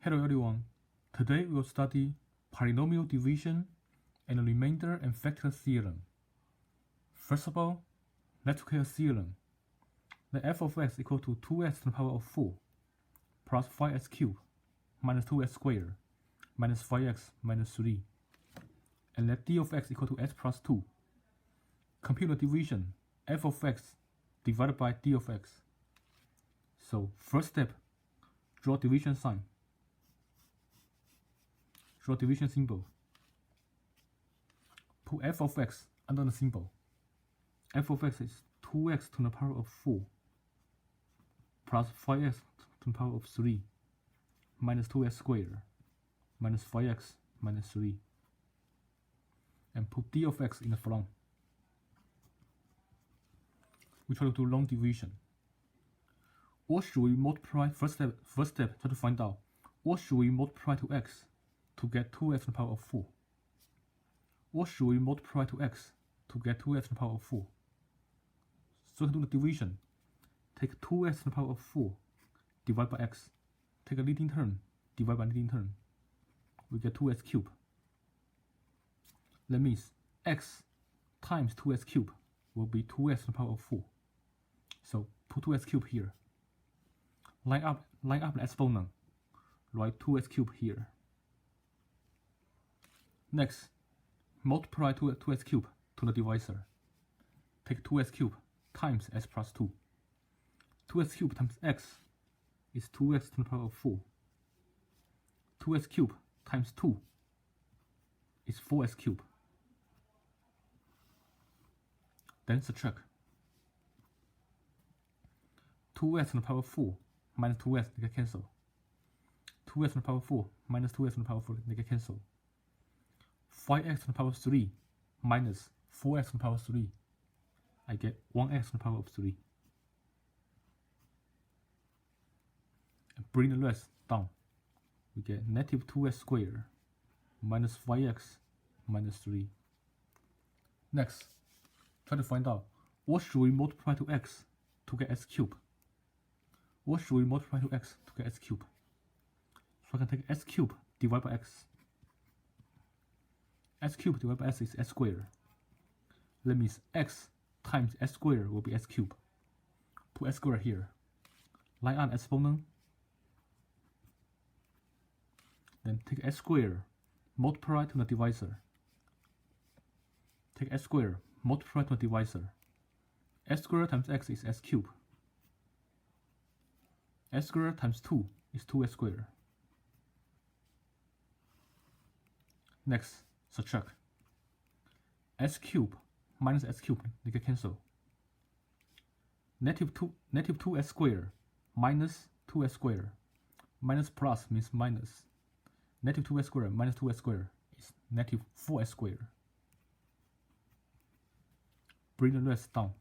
Hello everyone, today we will study polynomial division and remainder and vector theorem. First of all, let's create a theorem. The f of x equal to 2x to the power of 4 plus 5x cubed minus 2x squared minus 5x minus 3. And let d of x equal to x plus 2. Compute the division f of x divided by d of x. So first step, draw division sign. Draw division symbol. Put f of x under the symbol. F of x is 2x to the power of 4 plus 5x to the power of 3 minus 2x squared minus 5x minus 3. And put d of x in the front. We try to do long division. What should we multiply? First step, try to find out what should we multiply to x to get 2x to the power of 4. What should we multiply to x to get 2x to the power of 4? So to do the division, take 2x to the power of 4, divide by x. Take a leading term, divide by leading term. We get 2x cubed. That means x times 2x cubed will be 2x to the power of 4. So put 2x cubed here. Line up the exponent. Write 2x cubed here. Next, multiply 2x cubed to the divisor. Take 2x cubed times x plus 2. 2x cubed times x is 2x to the power of 4. 2x cubed times 2 is 4x cubed. Then subtract. 2x to the power of 4 minus 2x, they can cancel. 2x to the power of 4 minus 2x to the power of 4, they can cancel. 5x to the power of 3 minus 4x to the power of 3. I get 1x to the power of 3. And bring the rest down. We get negative 2x squared minus 5x minus 3. Next, try to find out what should we multiply to x to get x cubed. What should we multiply to x to get x cubed? So I can take x cubed divided by x. X cubed divided by x is x squared. That means x times x squared will be x cubed. Put x squared here. Line out exponent. Then take x squared, multiply to the divisor. Take x squared, multiply to the divisor. X squared times x is x cubed. X squared times 2 is 2x squared. Next, subtract. X cubed minus x cubed, they can cancel. Negative 2x squared minus 2x squared. Minus plus means minus. Negative 2x squared minus 2x squared is negative 4x squared. Bring the rest down.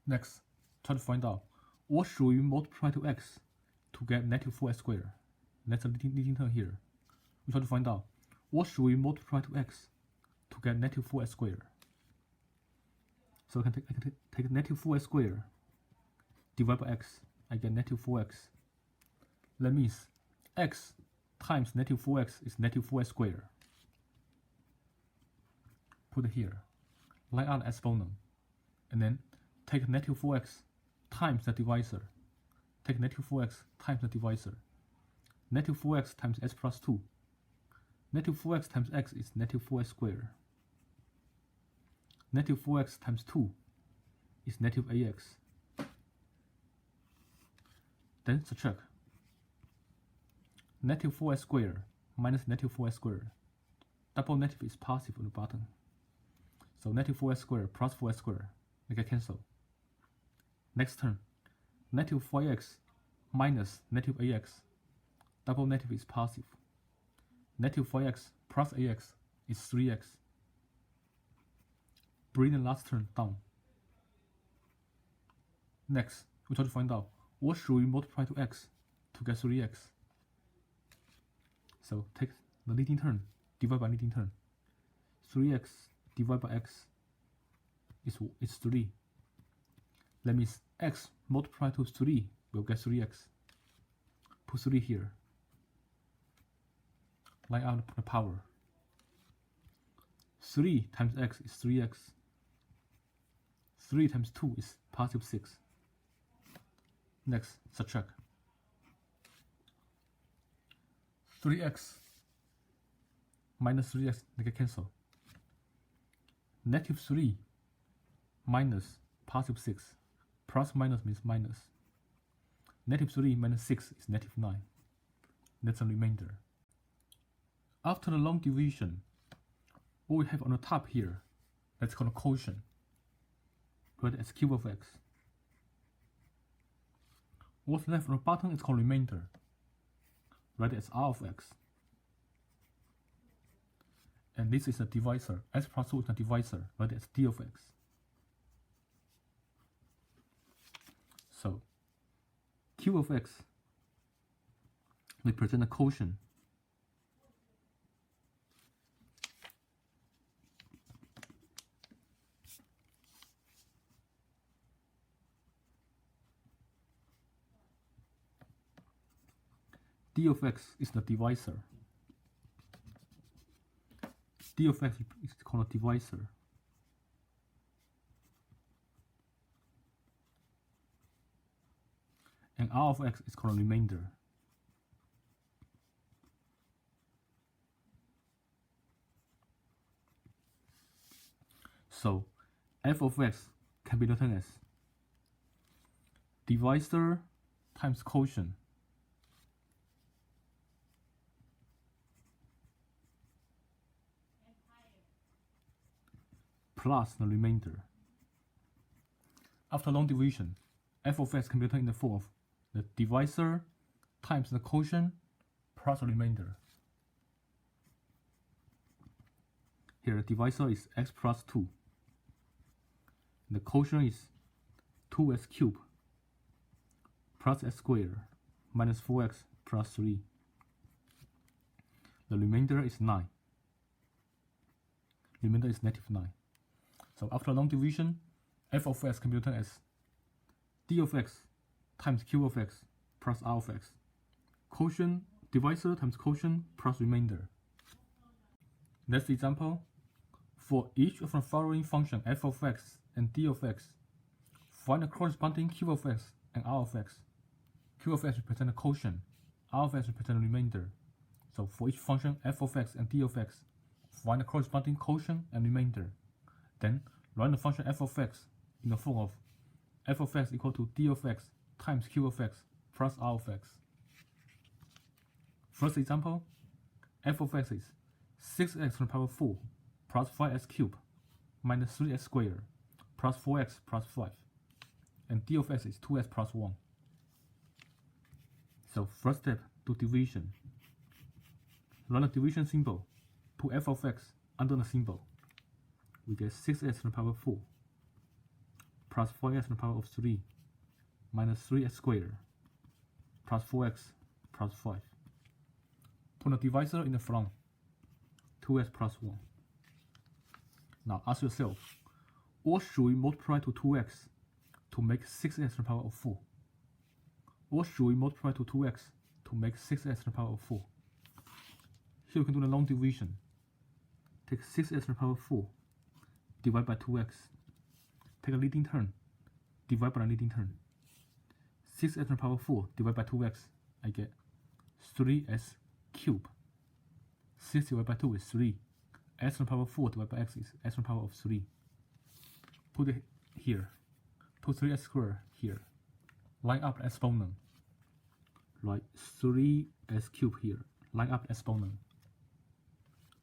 Next, try to find out what should we multiply to x to get negative 4x squared. That's a leading term here. We try to find out what should we multiply to x to get negative 4x squared. So I can take negative 4x squared divided by x. I get negative 4x. That means x times negative 4x is negative 4x squared. Put it here. Line out the exponent. And then take negative 4x times the divisor. Take negative 4x times the divisor. Negative 4x times x plus 2. Negative 4x times x is negative 4x squared. Negative 4x times 2 is negative ax. Then subtract. Negative 4x squared minus negative 4x squared. Double negative is positive on the bottom. So negative 4x squared plus 4x squared, they can cancel. Next term, negative 5x minus negative ax. Double negative is positive. Negative 5x plus ax is 3x. Bring the last term down. Next, we try to find out what should we multiply to x to get 3x. So take the leading term, divide by leading term. 3x divided by x is 3. That means x multiplied to 3 we'll get 3x. Put 3 here. Line out the power. 3 times x is 3x. 3 times 2 is positive 6. Next, subtract. 3x minus 3x, they can cancel. Negative 3 minus positive 6. Plus minus means minus. Negative 3 minus 6 is negative 9. That's a remainder. After the long division, what we have on the top here, that's called a quotient. Write it as cube of x. What's left on the bottom is called remainder. Write it as r of x. And this is a divisor. X plus 2 is a divisor. Write it as d of x. So, cube of x represent a quotient. D of x is the divisor. D of x is called a divisor. And r of x is called a remainder. So, f of x can be written as divisor times quotient plus the remainder. After long division, f of x can be written in the form of the divisor times the quotient plus the remainder. Here, the divisor is x plus 2. The quotient is 2x cubed plus x squared minus 4x plus 3. The remainder is 9. Remainder is negative 9. So after long division, f of x can be written as d of x times q of x plus r of x. Quotient, divisor times quotient plus remainder. Next example. For each of the following functions f of x and d of x, find the corresponding q of x and r of x. Q of x represents a quotient, r of x represents a remainder. So for each function f of x and d of x, find the corresponding quotient and remainder. Then write the function f of x in the form of f of x equal to d of x times q of x plus r of x. First example, f of x is 6x to the power 4 plus 5x cubed minus 3x squared plus 4x plus 5. And d of x is 2x plus 1. So first step, do division. Run the division symbol. Put f of x under the symbol. We get 6x to the power 4 plus 4x to the power of 3 minus 3x squared plus 4x plus 5. Put the divisor in the front. 2x plus 1. Now ask yourself, what should we multiply to 2x to make 6x to the power of 4? What should we multiply to 2x to make 6x to the power of 4? Here we can do the long division. Take 6x to the power of 4, divide by 2x. Take a leading term, divide by a leading term. 6x to the power of 4 divided by 2x, I get 3x cubed. 6 divided by 2 is 3. X to the power of 4 divided by x is x to the power of 3. Put it here. Put 3x squared here. Line up the exponent. Write 3x cubed here. Line up the exponent.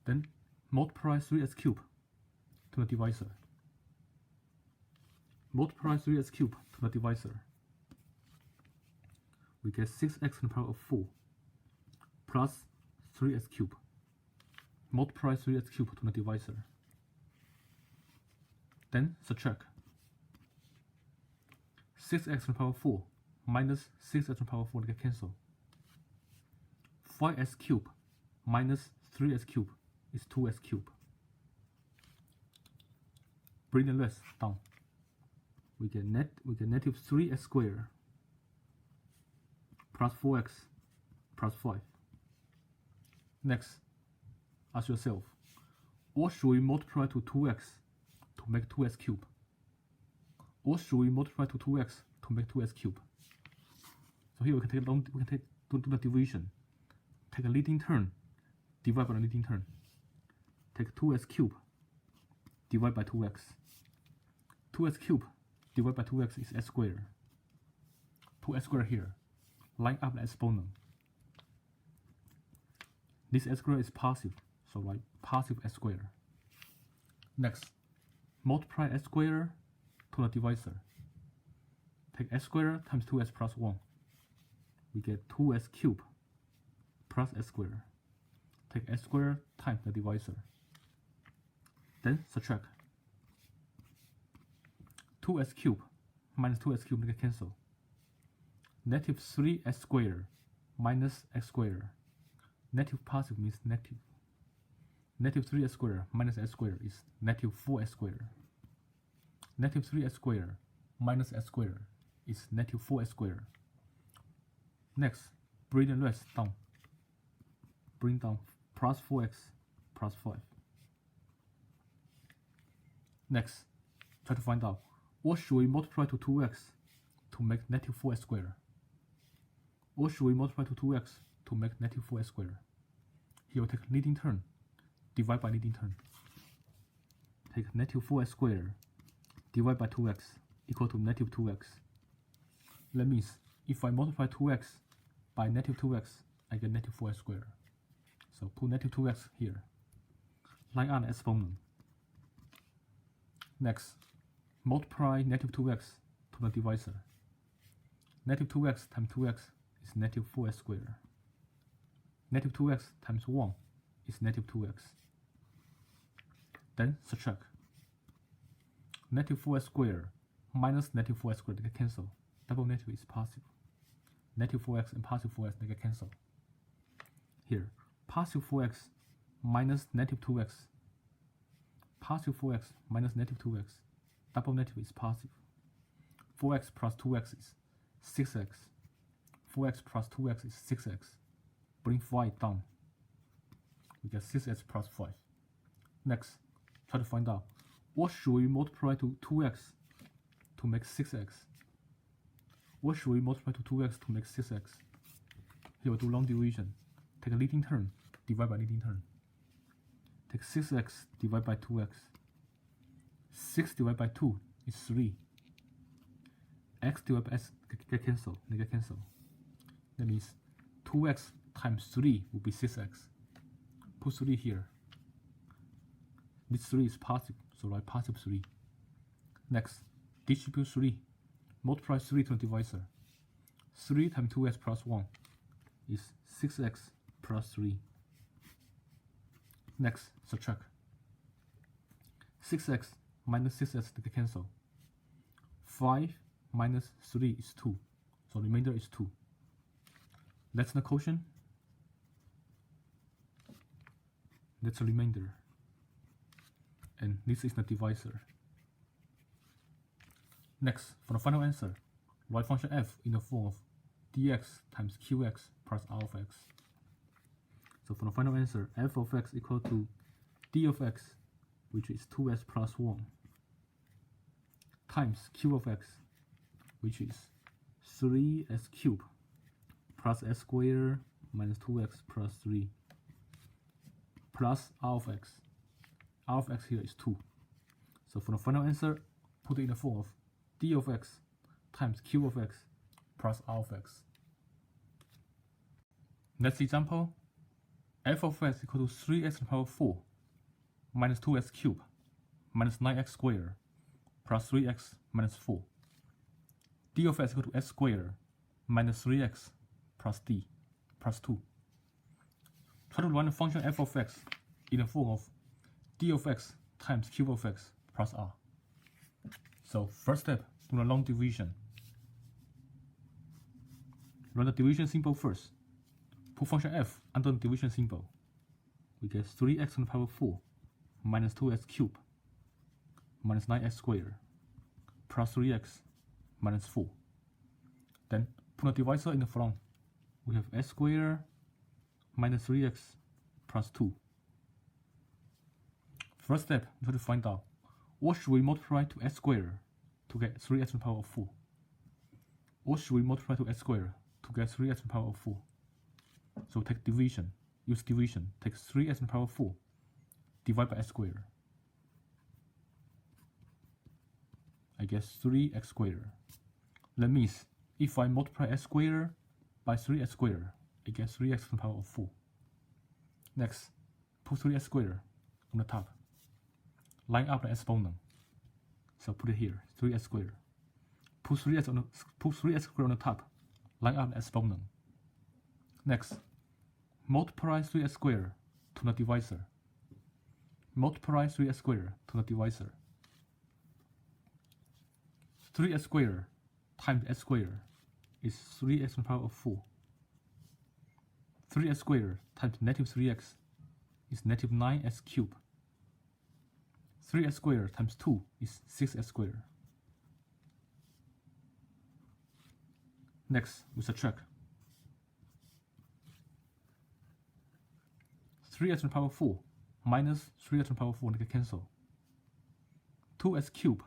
Then multiply 3x cubed to the divisor. Multiply 3x cubed to the divisor. We get 6x to the power of 4 plus 3x cubed. Multiply 3x cubed to the divisor. Then subtract. 6x to the power of 4 minus 6x to the power of 4 get cancelled. 5x cubed minus 3x cubed is 2x cubed. Bring the rest down. We get negative 3x squared plus 4x plus 5. Next, ask yourself, what should we multiply to 2x to make 2x cubed? Or should we multiply to 2x to make 2x cubed? So here we can do the division. Take a leading term, divide by the leading term. Take 2x cubed, divide by 2x. 2x cubed divided by 2x is s squared. 2s squared here. Line up the exponent. This s squared is positive, so write positive s squared. Next, multiply s squared to the divisor. Take s squared times 2s plus 1. We get 2s cubed plus s squared. Take s squared times the divisor. Then subtract. 2s cubed minus 2s cubed can cancel. Negative 3s squared minus x squared. Negative positive means negative. Negative 3s squared minus s squared is negative 4s squared. Negative 3s squared minus s squared is negative 4s squared. Next, bring the rest down. Bring down plus 4x plus 5. Next, try to find out what should we multiply to 2x to make negative 4s squared. What should we multiply to 2x to make negative 4s squared? Here we take leading term, divide by leading term. Take negative 4s squared, divide by 2x equal to negative 2x. That means if I multiply 2x by negative 2x, I get negative 4s squared. So put negative 2x here. Line up the exponent. Next, multiply negative 2x to the divisor. Negative 2x times 2x is negative 4s squared. Negative 2x times 1 is negative 2x. Then subtract. Negative 4s squared minus negative 4s squared, they can cancel. Double negative is positive. Negative 4x and positive 4x, they can cancel. Here, positive 4x minus negative 2x. Positive 4x minus negative 2x. Double negative is positive. 4x plus 2x is 6x. 4x plus 2x is 6x. Bring 5 down. We get 6x plus 5. Next, try to find out what should we multiply to 2x to make 6x. What should we multiply to 2x to make 6x? Here we do long division. Take a leading term, divide by leading term. Take 6x divided by 2x. 6 divided by 2 is 3. X divided by s get cancel. They get cancel. That means 2x times 3 will be 6x. Put 3 here. This 3 is positive, so write positive 3. Next, distribute 3. Multiply 3 to the divisor. 3 times 2x plus 1 is 6x plus 3. Next, subtract. 6x minus 6x they can cancel. 5 minus 3 is 2, so remainder is 2. That's the quotient. That's the remainder. And this is the divisor. Next, for the final answer, write function f in the form of dx times qx plus r of x. So for the final answer, f of x equal to d of x, which is 2s plus 1, times q of x, which is 3s cubed plus s squared minus 2x plus 3, plus r of x. R of x here is 2. So for the final answer, put it in the form of d of x times q of x plus r of x. Next example, f of x equal to 3x to the power 4 minus 2s cubed minus 9x squared plus 3x minus 4. D of x equal to s squared minus 3x plus d plus 2. Try to run the function f of x in the form of d of x times q of x plus r. So first step, do the long division. Run the division symbol first. Put function f under the division symbol. We get 3x to the power 4 minus 2s cubed minus 9x squared plus 3x minus 4. Then put the divisor in the front. we have s squared minus 3x plus 2. First step, try to find out what should we multiply to s squared to get 3x to the power of 4. What should we multiply to s squared to get 3x to the power of 4? So take division, use division, take 3x to the power of 4, divide by s squared. I get 3x squared. That means if I multiply s squared by 3x squared, I get 3x to the power of 4. Next, put 3x squared on the top. Line up the exponent. So put it here, 3x squared. Put 3x squared on the top. Line up the exponent. Next, multiply 3x squared to the divisor. Multiply 3x squared to the divisor. 3x squared times s squared is 3x to the power of 4. 3x squared times negative 3x is negative 9x cubed. 3x squared times 2 is 6x squared. Next, we subtract. 3x to the power of 4 minus 3x to the power of 4 can cancel. 2x cubed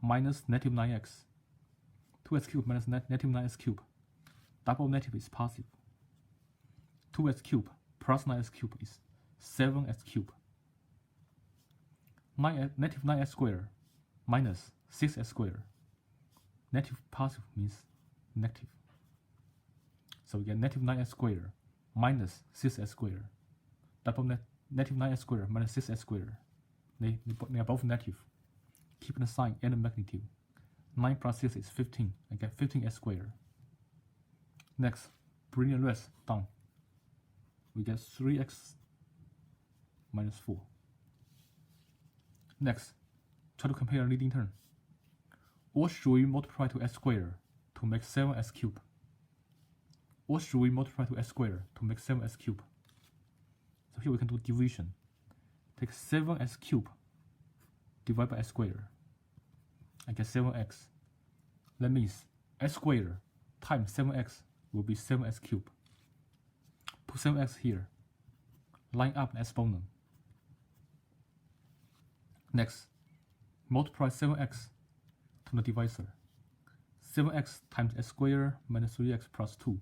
minus negative 9x. 2x cubed minus negative 9x cubed. Double negative is positive. 2x cubed plus 9x cubed is 7x cubed. Negative 9x squared minus 6x squared. Negative positive means negative. So we get negative 9x squared minus 6x squared. Double negative 9x squared minus 6x squared. They are both negative. Keeping the sign and the magnitude. 9 plus 6 is 15. I get 15x squared. Next, bring the rest down. We get 3x minus 4. Next, try to compare a leading term. What should we multiply to s squared to make 7s cubed? What should we multiply to s squared to make 7s cubed? So here we can do division. Take 7s cubed, divide by s squared. I get 7x. That means s squared times 7x will be 7s cubed. Put 7x here. Line up the exponent. Next, multiply 7x to the divisor. 7x times s squared minus 3x plus 2.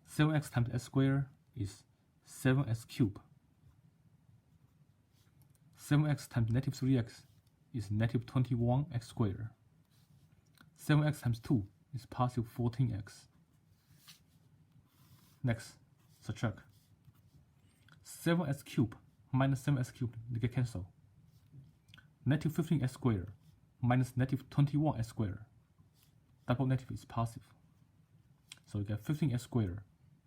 7x times s squared is 7s cubed. 7x times negative 3x is negative 21x squared. 7x times 2 is positive 14x. Next, subtract. 7s cubed minus 7s cubed, they get cancelled. Negative 15s squared minus negative 21s squared. Double negative is positive. So you get 15s squared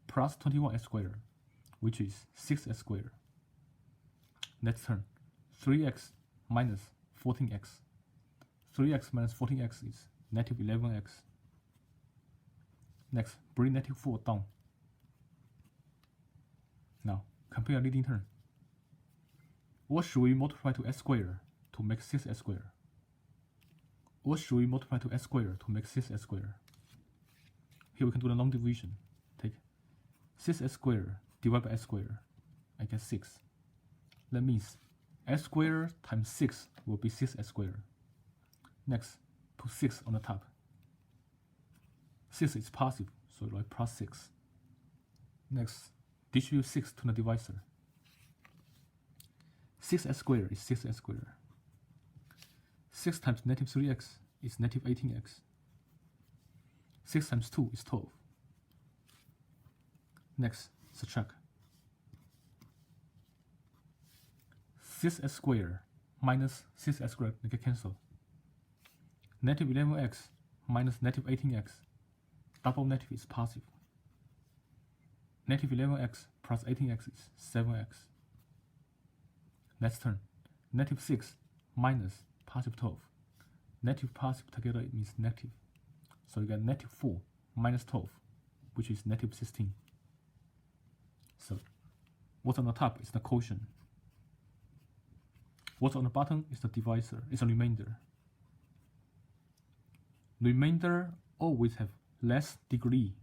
plus 21s squared, which is 6s squared. Next term, 3x minus 14x. 3x minus 14x is negative 11x. Next, bring negative 4 down. Now, compare leading term. What should we multiply to s squared to make 6s squared? What should we multiply to s squared to make 6s squared? Here we can do the long division. Take 6s squared divided by s squared. I get 6. That means s squared times 6 will be 6s squared. Next, put 6 on the top. 6 is positive, so write plus 6. Next, distribute 6 to the divisor. 6s squared is 6s squared. 6 times negative 3x is negative 18x. 6 times 2 is 12. Next, subtract. 6s squared minus 6s squared, they get cancelled. Negative 11x minus negative 18x. Double negative is positive. Negative 11x plus 18x is 7x. Next term, negative 6 minus positive 12. Negative positive together it means negative. So you get negative 4 minus 12, which is negative 16. So what's on the top is the quotient. What's on the bottom is the divisor, it's a remainder. Remainder always have less degree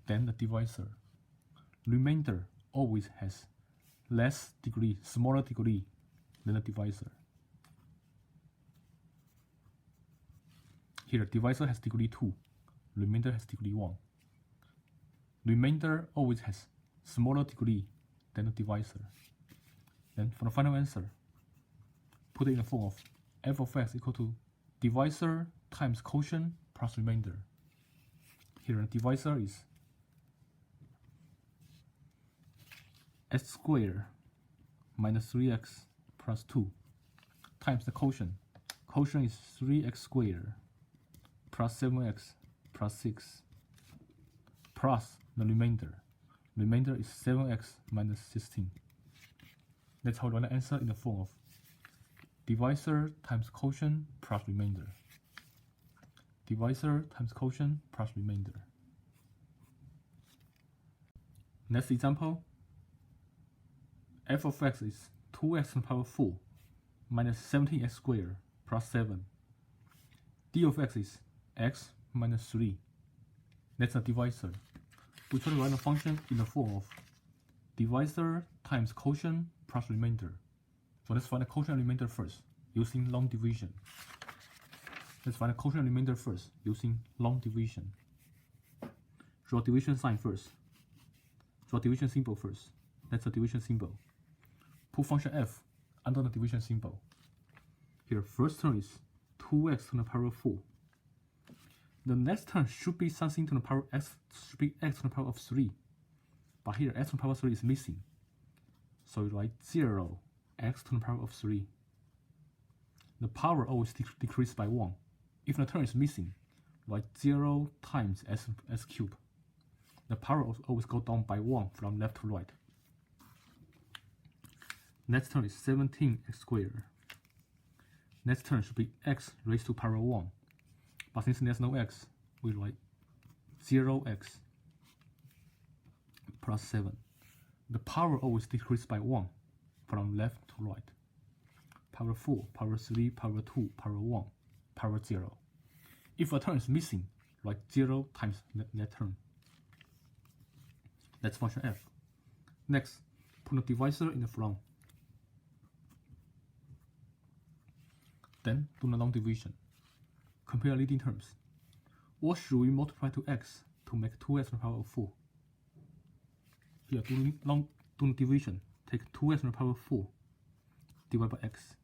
than the divisor. Remainder always has less degree, smaller degree than the divisor. Here, divisor has degree 2, remainder has degree 1. Remainder always has smaller degree than the divisor. Then for the final answer, put it in the form of f of x equal to divisor times quotient plus remainder. Here the divisor is x squared minus 3x plus 2 times the quotient. Quotient is 3x squared plus 7x plus 6 plus the remainder. Remainder is 7x minus 16. That's how we want to answer in the form of divisor times quotient plus remainder. Divisor times quotient plus remainder. Next example, f of x is 2x to the power 4 minus 17x squared plus 7. D of x is x minus 3. That's a divisor. We try to write a function in the form of divisor times quotient plus remainder. So let's find the quotient and remainder first using long division. Let's find the quotient and remainder first using long division. Draw division sign first. Draw division symbol first. That's a division symbol. Put function f under the division symbol. Here, first term is 2x to the power 4. The next term should be something to the power x, should be x to the power of 3. But here, x to the power 3 is missing. So you write 0, x to the power of 3. The power always decreases by 1. If the term is missing, write 0 times s cubed. The power always goes down by 1 from left to right. Next term is 17x squared. Next term should be x raised to power 1. But since there's no x, we write 0x plus 7. The power always decreases by 1 from left to right. Power 4, power 3, power 2, power 1, power 0. If a term is missing, write 0 times that term. That's function f. Next, put the divisor in the front. Then do the long division. Compare leading terms. What should we multiply to x to make 2x to the power of 4? Here, do the division. Take 2x to the power of 4 divided by x.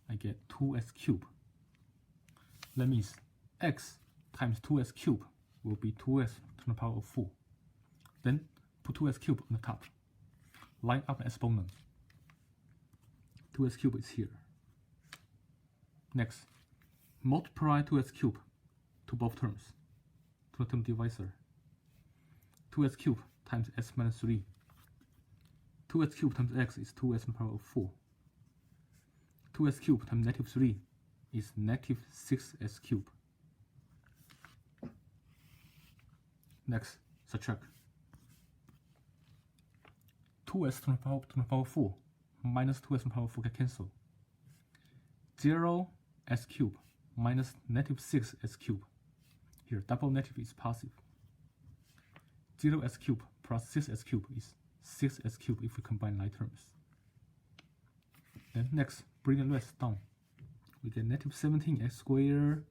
I get 2x cubed. That means x times 2x cubed will be 2x to the power of 4. Then put 2x cubed on the top. Line up the exponent. 2x cubed is here. Next, multiply 2x cubed to both terms, to the term divisor. 2x cubed times x minus 3. 2x cubed times x is 2x to the power of 4. 2x cubed times negative 3 is negative 6x cubed. Next, subtract. 2x to the power 4 minus 2x to the power 4 can cancel. 0 s cubed minus negative 6s cubed. Here, double negative is positive. 0s cubed plus 6s cubed is 6s cubed if we combine like terms. Then next, bring the rest down. We get negative 17x squared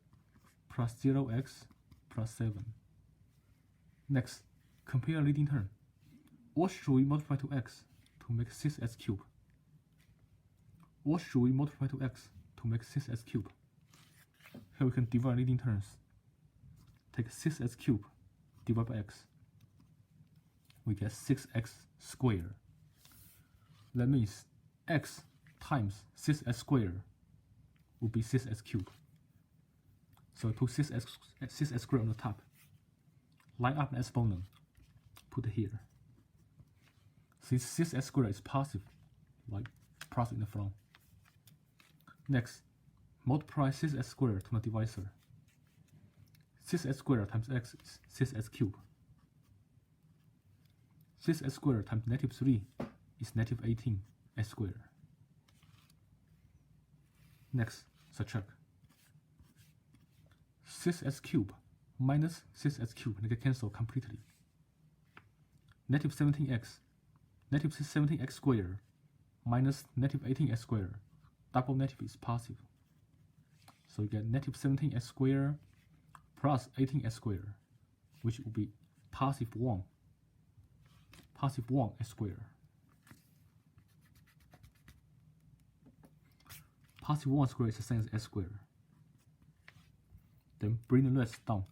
plus 0x plus 7. Next, compare leading term. What should we multiply to x to make 6s cubed? What should we multiply to x to make 6s cubed? Here we can divide leading terms. Take 6s cubed divided by x. We get 6x squared. That means x times 6s squared will be 6s cubed. So put 6s squared on the top. Line up the exponent. Put it here. Since 6s squared is positive, like plus in the front. Next, multiply 6s squared to the divisor. 6s squared times x is 6s cubed. 6s squared times negative 3 is negative 18s squared. Next, subtract. 6s cubed minus 6s cubed, they can cancel completely. negative 17x, negative 17x squared minus negative 18x squared. Double negative is positive. So you get negative 17x squared plus 18x squared, which will be positive 1. Positive 1x squared. Positive 1 squared is the same as s squared. Then bring the rest down.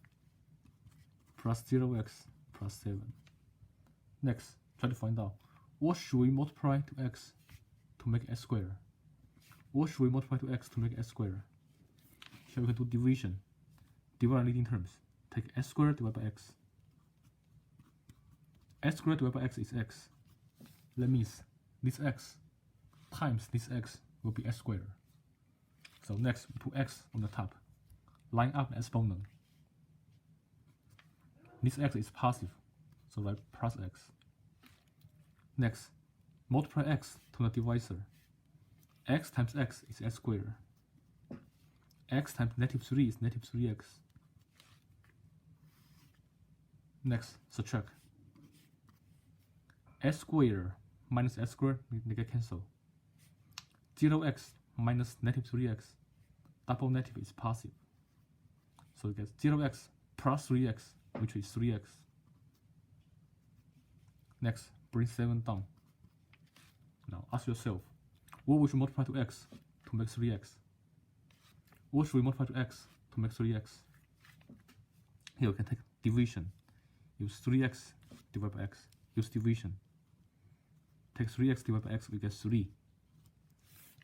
Plus 0x plus 7. Next, try to find out what should we multiply to x to make s squared. What should we multiply to x to make s squared? Here we can do division. Divide leading terms. Take s squared divided by x. S squared divided by x is x. That means this x times this x will be s squared. So next, we put x on the top. Line up the exponent. This x is positive, so write plus x. Next, multiply x to the divisor. X times x is s squared. X times negative 3 is negative 3x. Next, subtract. S squared minus s squared, they get cancelled. 0x minus negative 3x. Double negative is positive. So you get 0x plus 3x, which is 3x. Next, bring 7 down. Now ask yourself, what we should multiply to x to make 3x? What should we multiply to x to make 3x? Here we can take division. Use 3x divided by x. Use division. Take 3x divided by x, we get 3.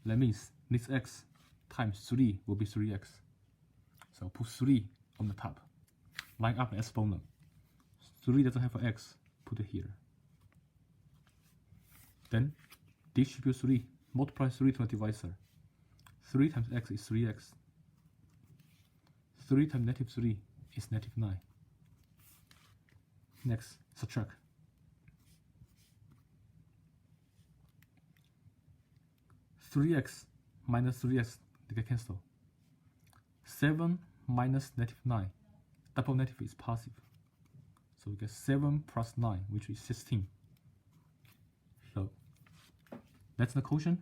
That means this x times 3 will be 3x. So put 3 on the top. Line up the exponent. 3 doesn't have an x, put it here. Then distribute 3, multiply 3 to the divisor. 3 times x is 3x. 3 times negative 3 is negative 9. Next, subtract. Three x minus 3x, they get cancelled. 7 minus negative 9. Double negative is positive. So we get 7 plus 9, which is 16. So that's the quotient.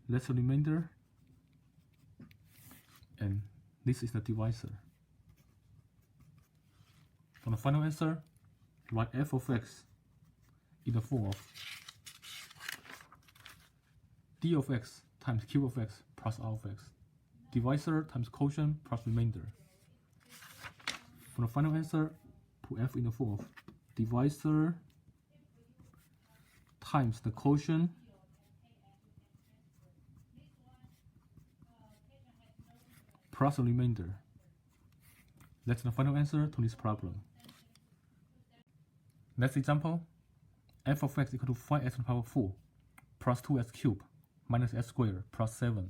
That's the remainder. And this is the divisor. For the final answer, write f of x in the form of d of x times q of x plus r of x. Divisor times quotient plus remainder. For the final answer, put f in the form of divisor times the quotient plus the remainder. That's the final answer to this problem. Next example, f of x equal to 5x to the power 4 plus 2x cubed minus s squared plus 7.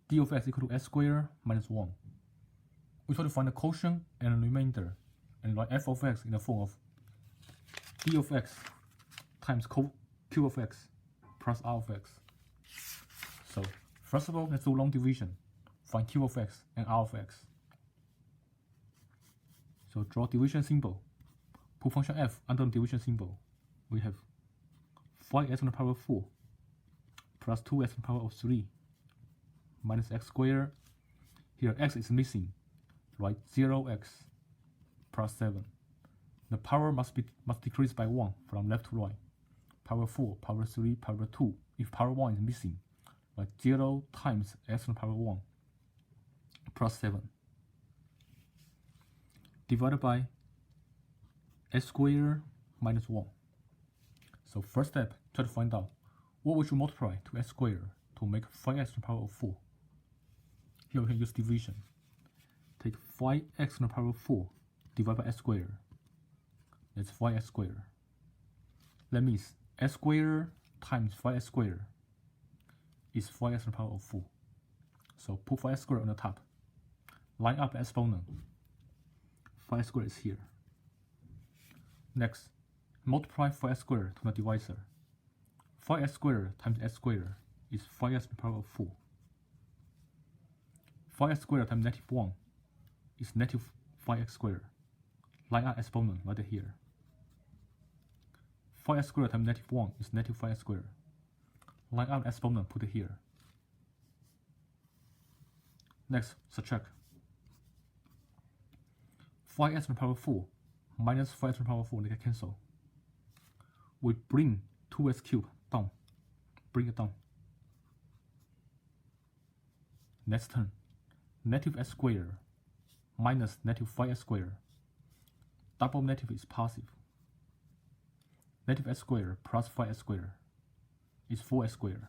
D of x equal to s squared minus 1. We try to find the quotient and the remainder and write f of x in the form of d of x times q of x plus r of x. So first of all, let's do long division. Find q of x and r of x. So draw division symbol. Put function f under the division symbol. We have 5x to the power 4 plus 2x to the power of 3 minus x squared. Here x is missing. Write 0x plus 7. The power must decrease by 1 from left to right. Power 4, power 3, power 2. If power 1 is missing, write 0 times x to the power 1 plus 7 divided by s squared minus 1. So first step, try to find out what we should multiply to s squared to make 5x to the power of 4. Here we can use division. Take 5x to the power of 4 divided by s squared. That's 5s squared. That means s squared times 5s squared is 5s to the power of 4. So put 5s squared on the top. Line up the exponent. 5s squared is here. Next, multiply 5s squared to the divisor. 5s squared times s squared is 5s to the power of 4. 5s squared times negative 1 is negative 5x squared. line up exponent right here. 5x squared times negative 1 is negative 5x squared. Line up exponent, put it here. Next, subtract. 5x to the power 4 minus 5x to the power 4, they can cancel. We bring 2x cubed down. Bring it down. Next term, negative x squared minus negative 5x squared. Double negative is positive. Negative x squared plus 5x squared is 4x squared.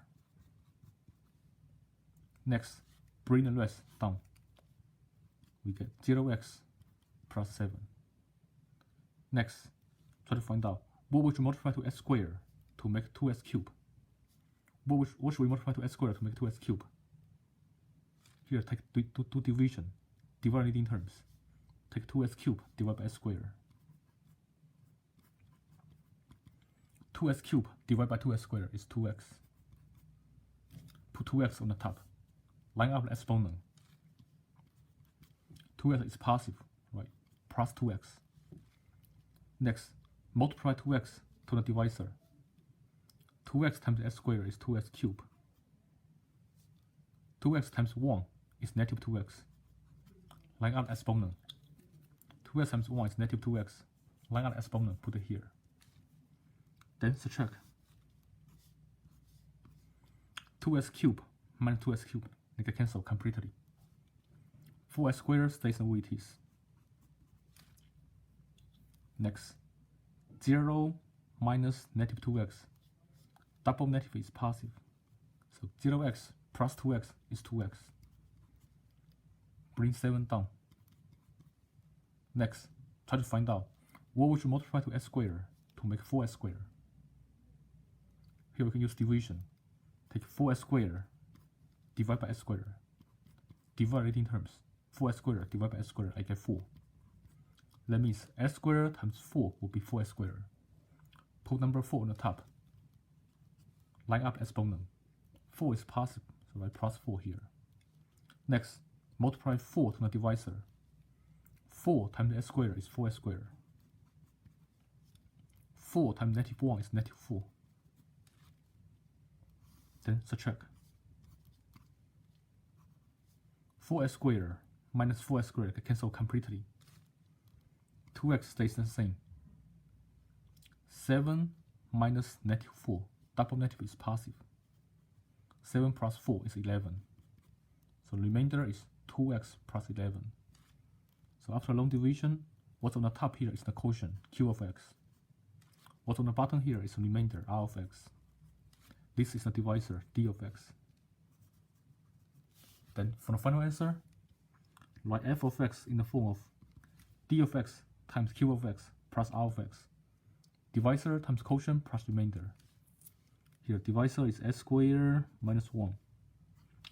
Next, bring the rest down. We get 0x plus 7. Next, try to find out what would you multiply to x squared to make 2x cubed. What should we multiply to x squared to make 2x cubed? Here, take two division, divide leading terms. Take 2x cubed divided by x squared. 2x cubed divided by 2x squared is 2x. Put 2x on the top. Line up the exponent. 2x is positive, right? Plus 2x. Next, multiply 2x to the divisor. 2x times x squared is 2x cubed. 2x times 1 is negative 2x. Line up the exponent. 2x times 1 is negative 2x. Line up the exponent, put it here. Then subtract. 2x cubed minus 2x cubed, they can cancel completely. 4x squared stays the way it is. Next, 0 minus negative 2x. Double negative is positive. So 0x plus 2x is 2x. Bring 7 down. Next, try to find out what would you multiply to x squared to make 4x squared. Here we can use division. Take 4x squared divided by x squared. Divide leading terms. 4x squared divided by x squared, I get 4. That means x squared times 4 will be 4x squared. Put number 4 on the top. Line up exponent. 4 is positive, so I plus 4 here. Next, multiply 4 to the divisor. 4 times x squared is 4x squared. 4 times negative 1 is negative 4. Then subtract. 4x squared minus 4x squared can cancel completely. 2x stays the same. 7 minus negative 4. Double negative is positive. 7 plus 4 is 11. So remainder is 2x plus 11. So after long division, what's on the top here is the quotient, q of x. What's on the bottom here is the remainder, r of x. This is the divisor, d of x. Then for the final answer, write f of x in the form of d of x times q of x plus r of x. Divisor times quotient plus remainder. Here, divisor is x squared minus 1.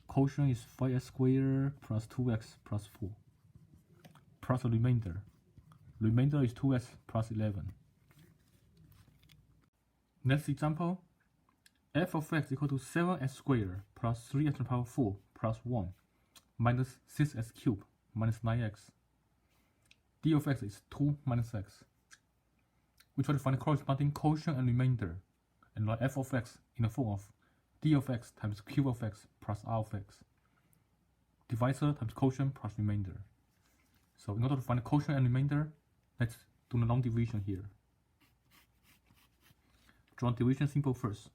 Quotient is 5x squared plus 2x plus 4. Plus the remainder. Remainder is 2x plus 11. Next example, f of x equal to 7x squared plus 3x to the power 4 plus 1 minus 6x cubed minus 9x. D of x is 2 minus x. We try to find the corresponding quotient and remainder, and write f of x in the form of d of x times q of x plus r of x. Divisor times quotient plus remainder. So in order to find the quotient and remainder, let's do the long division here. Draw the division symbol first.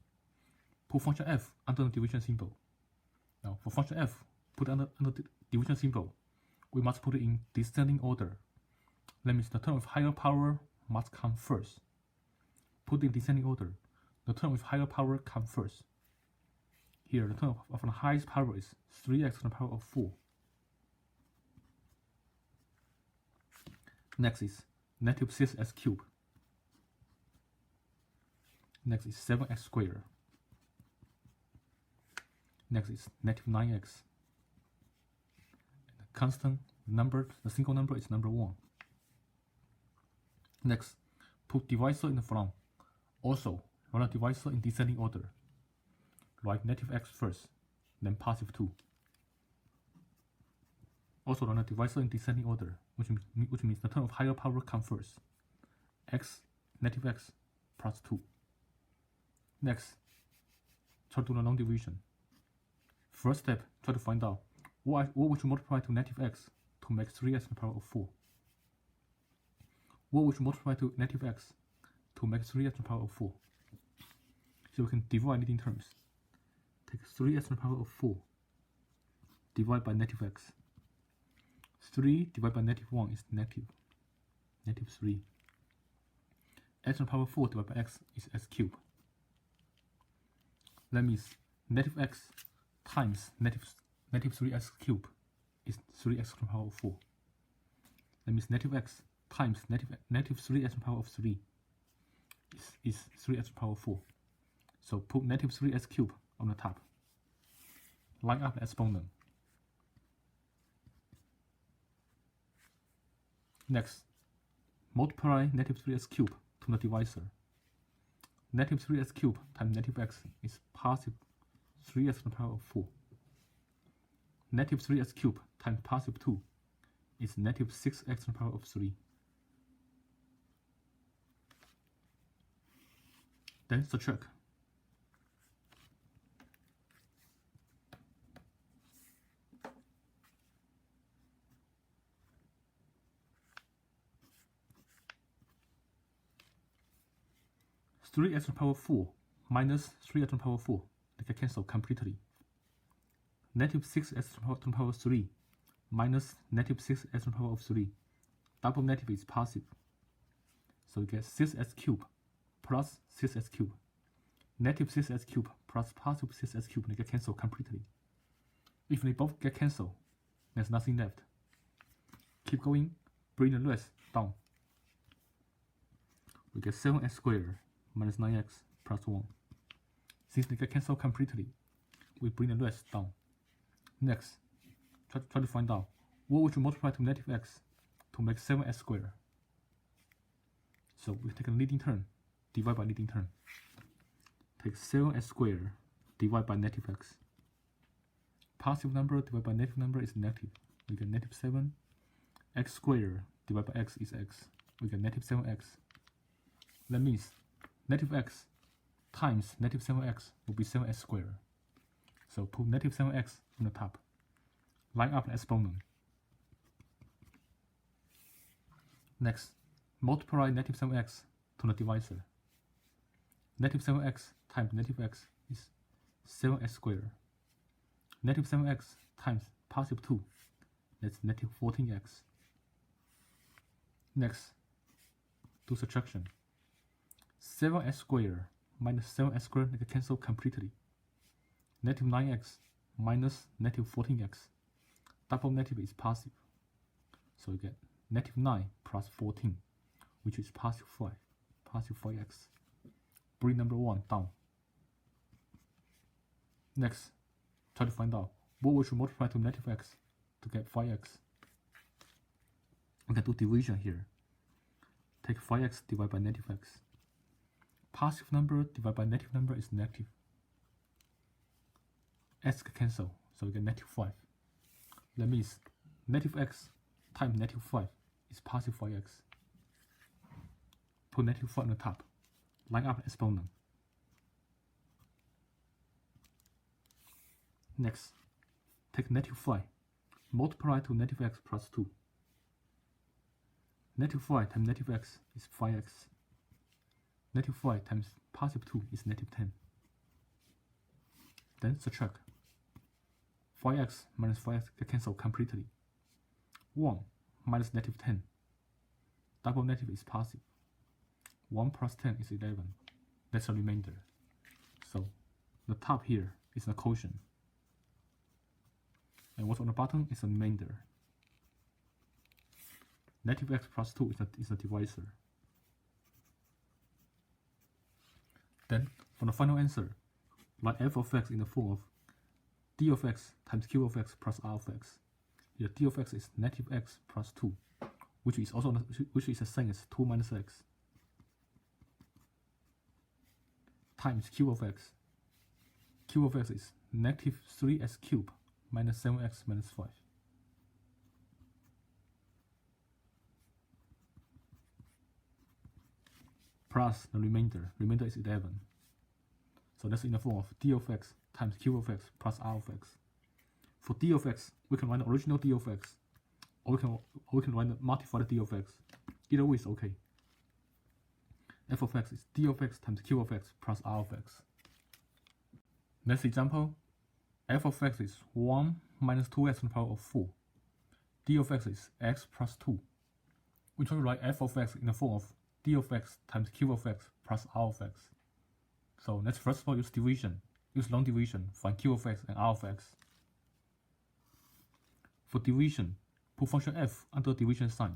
Put function f under the division symbol. Now for function f, put under the division symbol, we must put it in descending order. That means the term with higher power must come first. Put in descending order. The term with higher power comes first. Here, the term of the highest power is 3x to the power of 4. Next is negative 6x cubed. Next is 7x squared. Next is negative 9x. And the constant number, the single number is number 1. Next, put divisor in the front. Also, run a divisor in descending order. Write negative x first, then positive 2. Also run a divisor in descending order, which which means the term of higher power comes first. X, negative x plus 2. Next, try to do the long division. First step, try to find out what would you multiply to negative x to make 3x to the power of 4. What would you multiply to negative x to make 3x to the power of 4? So we can divide leading terms. Take 3x to the power of 4, divide by negative x. 3 divided by negative 1 is negative 3. X to the power of 4 divided by x is x cubed. That means negative x times negative 3x cubed is 3x to the power of 4. That means negative x times negative 3x to the power of 3 is 3x to the power of 4. So put negative 3x cubed on the top. Line up the exponent. Next, multiply negative 3x cubed to the divisor. Negative 3x cubed times negative x is positive 3x to the power of 4. Negative 3x cubed times positive 2 is negative 6x to the power of 3. Then subtract. Three x to the power of 4 minus 3x to the power of 4, they can cancel completely. Negative 6x to the power of 3 minus negative 6x to the power of 3. Double negative is positive. So you get 6x cubed plus 6x cubed. Negative 6x cubed plus positive 6x cubed, they get cancelled completely. If they both get cancelled, there's nothing left. Keep going, bring the rest down. We get 7x squared minus 9x plus 1. Since they get cancelled completely, we bring the rest down. Next, try to find out what would you multiply to negative x to make 7x squared. So we take a leading term, divide by leading term. Take 7x squared, divide by negative x. Positive number divided by negative number is negative. We get negative 7. X squared divided by x is x. We get negative 7x. That means negative x times negative 7x will be 7x squared. So put negative 7x on the top. Line up the exponent. Next, multiply negative 7x to the divisor. Negative 7x times negative x is 7x squared. Negative 7x times positive 2, that's negative 14x. Next, do subtraction. 7x squared minus 7x squared, they can cancel completely. Negative 9x minus negative 14x. Double negative is positive. So you get negative 9 plus 14, which is positive 5. Positive 5x. Bring number 1 down. Next, try to find out what we should multiply to negative x to get 5x. We can do division here. Take 5x divided by negative x. Positive number divided by negative number is negative. X can cancel, so we get negative 5. That means negative x times negative 5 is positive 5x. Put negative 5 on the top. Line up the exponent. Next, take negative 5, multiply to negative x plus 2. Negative 5 times negative x is 5x. Negative 5 times positive 2 is negative 10. Then subtract. 5x minus 5x can cancel completely. 1 minus negative 10. Double negative is positive. 1 plus 10 is 11. That's a remainder. So the top here is the quotient. And what's on the bottom is a remainder. Negative x plus 2 is a divisor. Then, for the final answer, write f of x in the form of d of x times q of x plus r of x. Here, d of x is negative x plus 2, which is the same as 2 minus x, times q of x. Q of x is negative 3x cubed minus 7x minus 5. plus the remainder. Remainder is 11. So that's in the form of d of x times q of x plus r of x. For d of x, we can write the original d of x, or we can write the modified d of x. Either way is okay. F of x is d of x times q of x plus r of x. Next example, f of x is 1 minus 2x to the power of 4. D of x is x plus 2. We try to write f of x in the form of d of x times q of x plus r of x. So let's first of all use division. Use long division, find q of x and r of x. For division, put function f under division sign.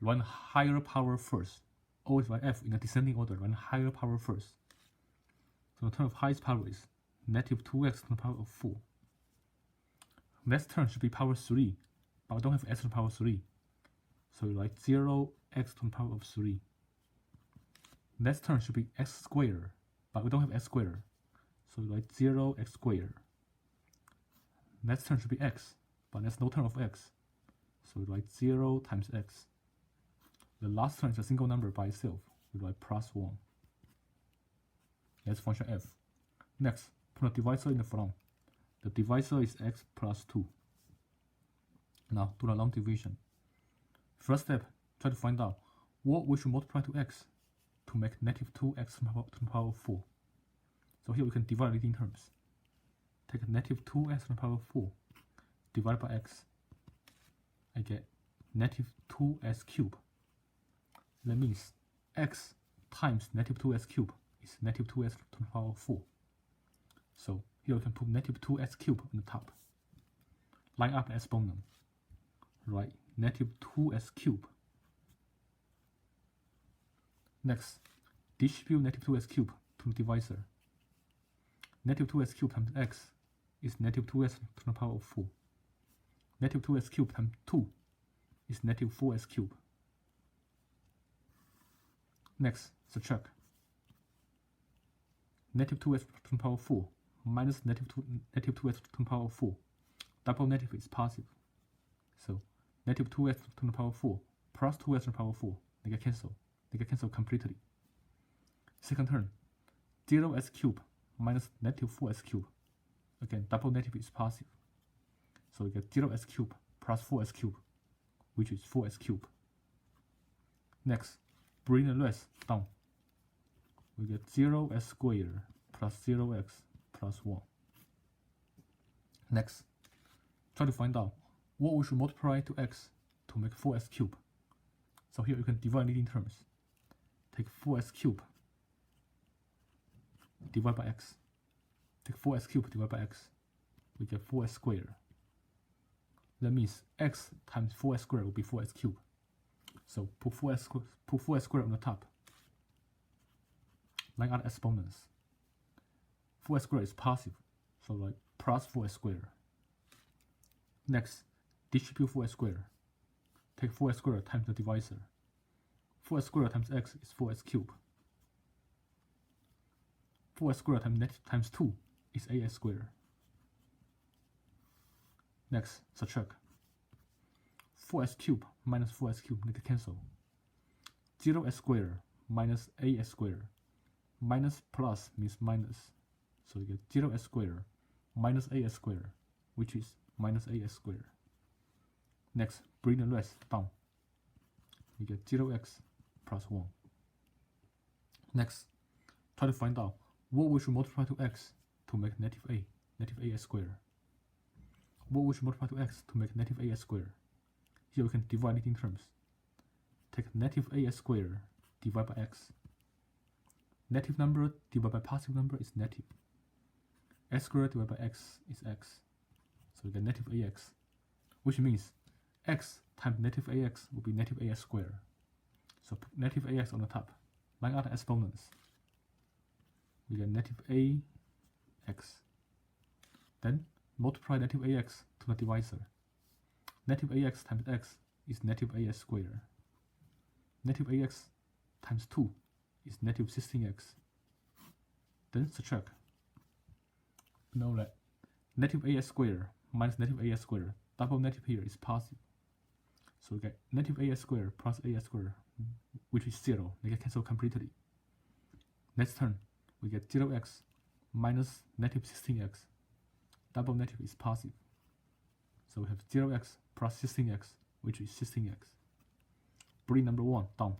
Run higher power first. Always write f in a descending order, run higher power first. So the term of highest power is negative 2x to the power of 4. Next term should be power 3, but we don't have x to the power 3. So we write 0x to the power of 3. Next term should be x squared, but we don't have x squared. So we write 0x squared. Next term should be x, but there's no term of x. So we write 0 times x. The last term is a single number by itself. We write plus 1. That's function f. Next, put a divisor in the front. The divisor is x plus 2. Now do the long division. First step, try to find out what we should multiply to x to make negative 2x to the power of 4. So here we can divide leading terms. Take negative 2x to the power of 4 divided by x. I get negative 2x cubed. That means x times negative 2x cubed is negative 2x to the power of 4. So here we can put negative 2x cubed on the top. Line up exponent. Write negative 2x cubed. Next, distribute negative 2x cubed to the divisor. Negative 2x cubed times x is negative 2x to the power of 4. Negative 2x cubed times 2 is negative 4x cubed. Next, subtract. Negative 2x to the power of 4 minus negative 2x to the power of 4. Double negative is positive. So negative 2x to the power of 4 plus 2x to the power of 4. They get cancelled. They get cancelled completely. Second term, 0x cubed minus negative 4x cubed. Again, double negative is positive. So we get 0x cubed plus 4x cubed, which is 4x cubed. Next, bring the rest down. We get 0x squared plus 0x plus 1. Next, try to find out what we should multiply to x to make 4x cubed. So here you can divide leading terms. Take 4x cubed divided by x. Take 4x cubed divided by x. We get 4x squared. That means x times 4x squared will be 4x cubed. So put 4x squared on the top. Line out exponents. 4x squared is positive, so like plus 4x squared. Next, distribute 4x squared. Take 4x squared times the divisor. 4x squared times x is 4x cubed. 4x squared times 2 is ax squared. Next, subtract. 4x cubed minus 4x cubed, they cancel. 0x squared minus ax squared. Minus plus means minus. So you get 0x squared minus ax squared, which is minus ax squared. Next, bring the rest down. You get 0x plus 1. Next, try to find out what we should multiply to x to make negative ax squared. What we should multiply to x to make negative ax squared. Here we can divide it in terms. Take negative ax squared divided by x. Negative number divided by positive number is negative. X squared divided by x is x. So we get negative ax, which means x times negative ax will be negative ax squared. So put negative ax on the top. Line out the exponents. We get negative ax. Then multiply negative ax to the divisor. Negative ax times x is negative ax squared. Negative ax times 2 is negative 16x. Then subtract. Know that negative ax squared minus negative ax squared, double negative here is positive. So we get negative ax squared plus ax squared, which is 0. They can cancel completely. Next term, we get 0x minus negative 16x. Double negative is positive. So we have 0x plus 16x, which is 16x. Bring number 1 down.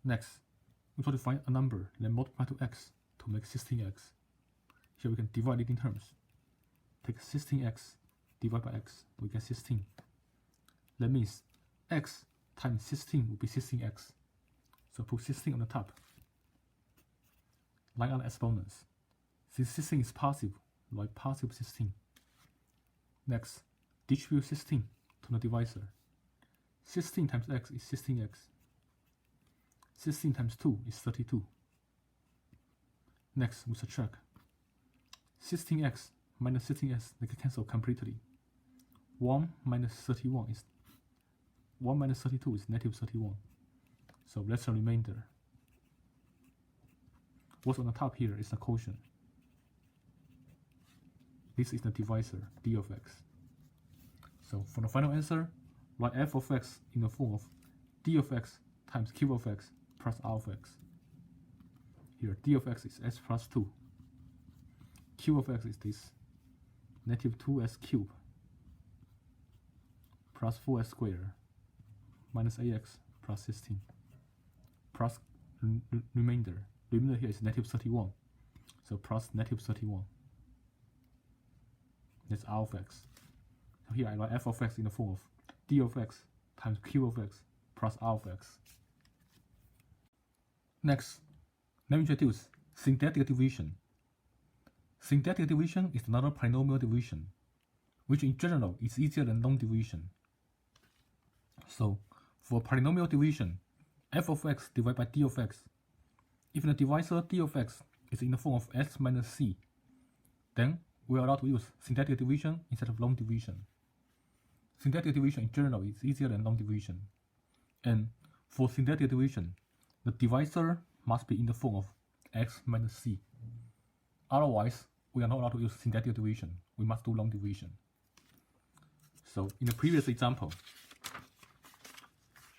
Next, we try to find a number, then multiply to x to make 16x. Here we can divide it in terms. Take 16x, divide by x, we get 16. That means x times 16 will be 16x. So put 16 on the top. Line out exponents. Since 16 is positive, write positive 16. Next, distribute 16 to the divisor. 16 times x is 16x. 16 times 2 is 32. Next, we subtract. 16x minus 16x, they can cancel completely. 1 minus 31 is 1 minus 32 is negative 31. So that's a remainder. What's on the top here is the quotient. This is the divisor, d of x. So for the final answer, write f of x in the form of d of x times q of x plus r of x. Here, d of x is s plus 2. Q of x is this, negative 2s cubed plus 4s squared minus ax plus 16 plus remainder. Remainder here is negative 31. So plus negative 31. That's r of x. So here I write f of x in the form of d of x times q of x plus r of x. Next, let me introduce syntactic division. Syntactic division is another polynomial division, which in general is easier than long division. So, for polynomial division, f of x divided by d of x. If the divisor d of x is in the form of s minus c, then we are allowed to use syntactic division instead of long division. Syntactic division in general is easier than long division. And for syntactic division, the divisor must be in the form of x minus c. Otherwise, we are not allowed to use syntactic division. We must do long division. So in the previous example,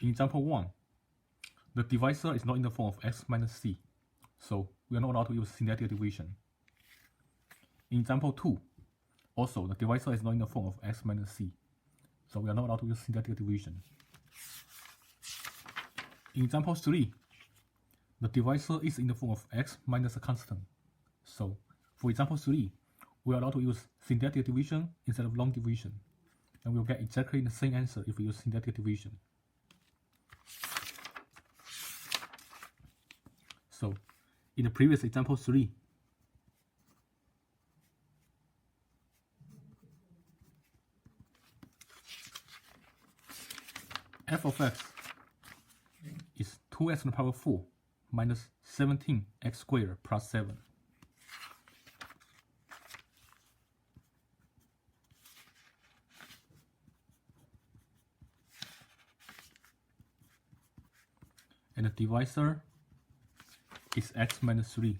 in example 1, the divisor is not in the form of x minus c. So we are not allowed to use syntactic division. In example 2, also the divisor is not in the form of x minus c. So we are not allowed to use syntactic division. In example 3, the divisor is in the form of x minus a constant. So for example 3, we are allowed to use syntactic division instead of long division. And we'll get exactly the same answer if we use syntactic division. So in the previous example 3, f of x is 2x to the power 4 minus 17x squared plus 7. And the divisor is x minus 3.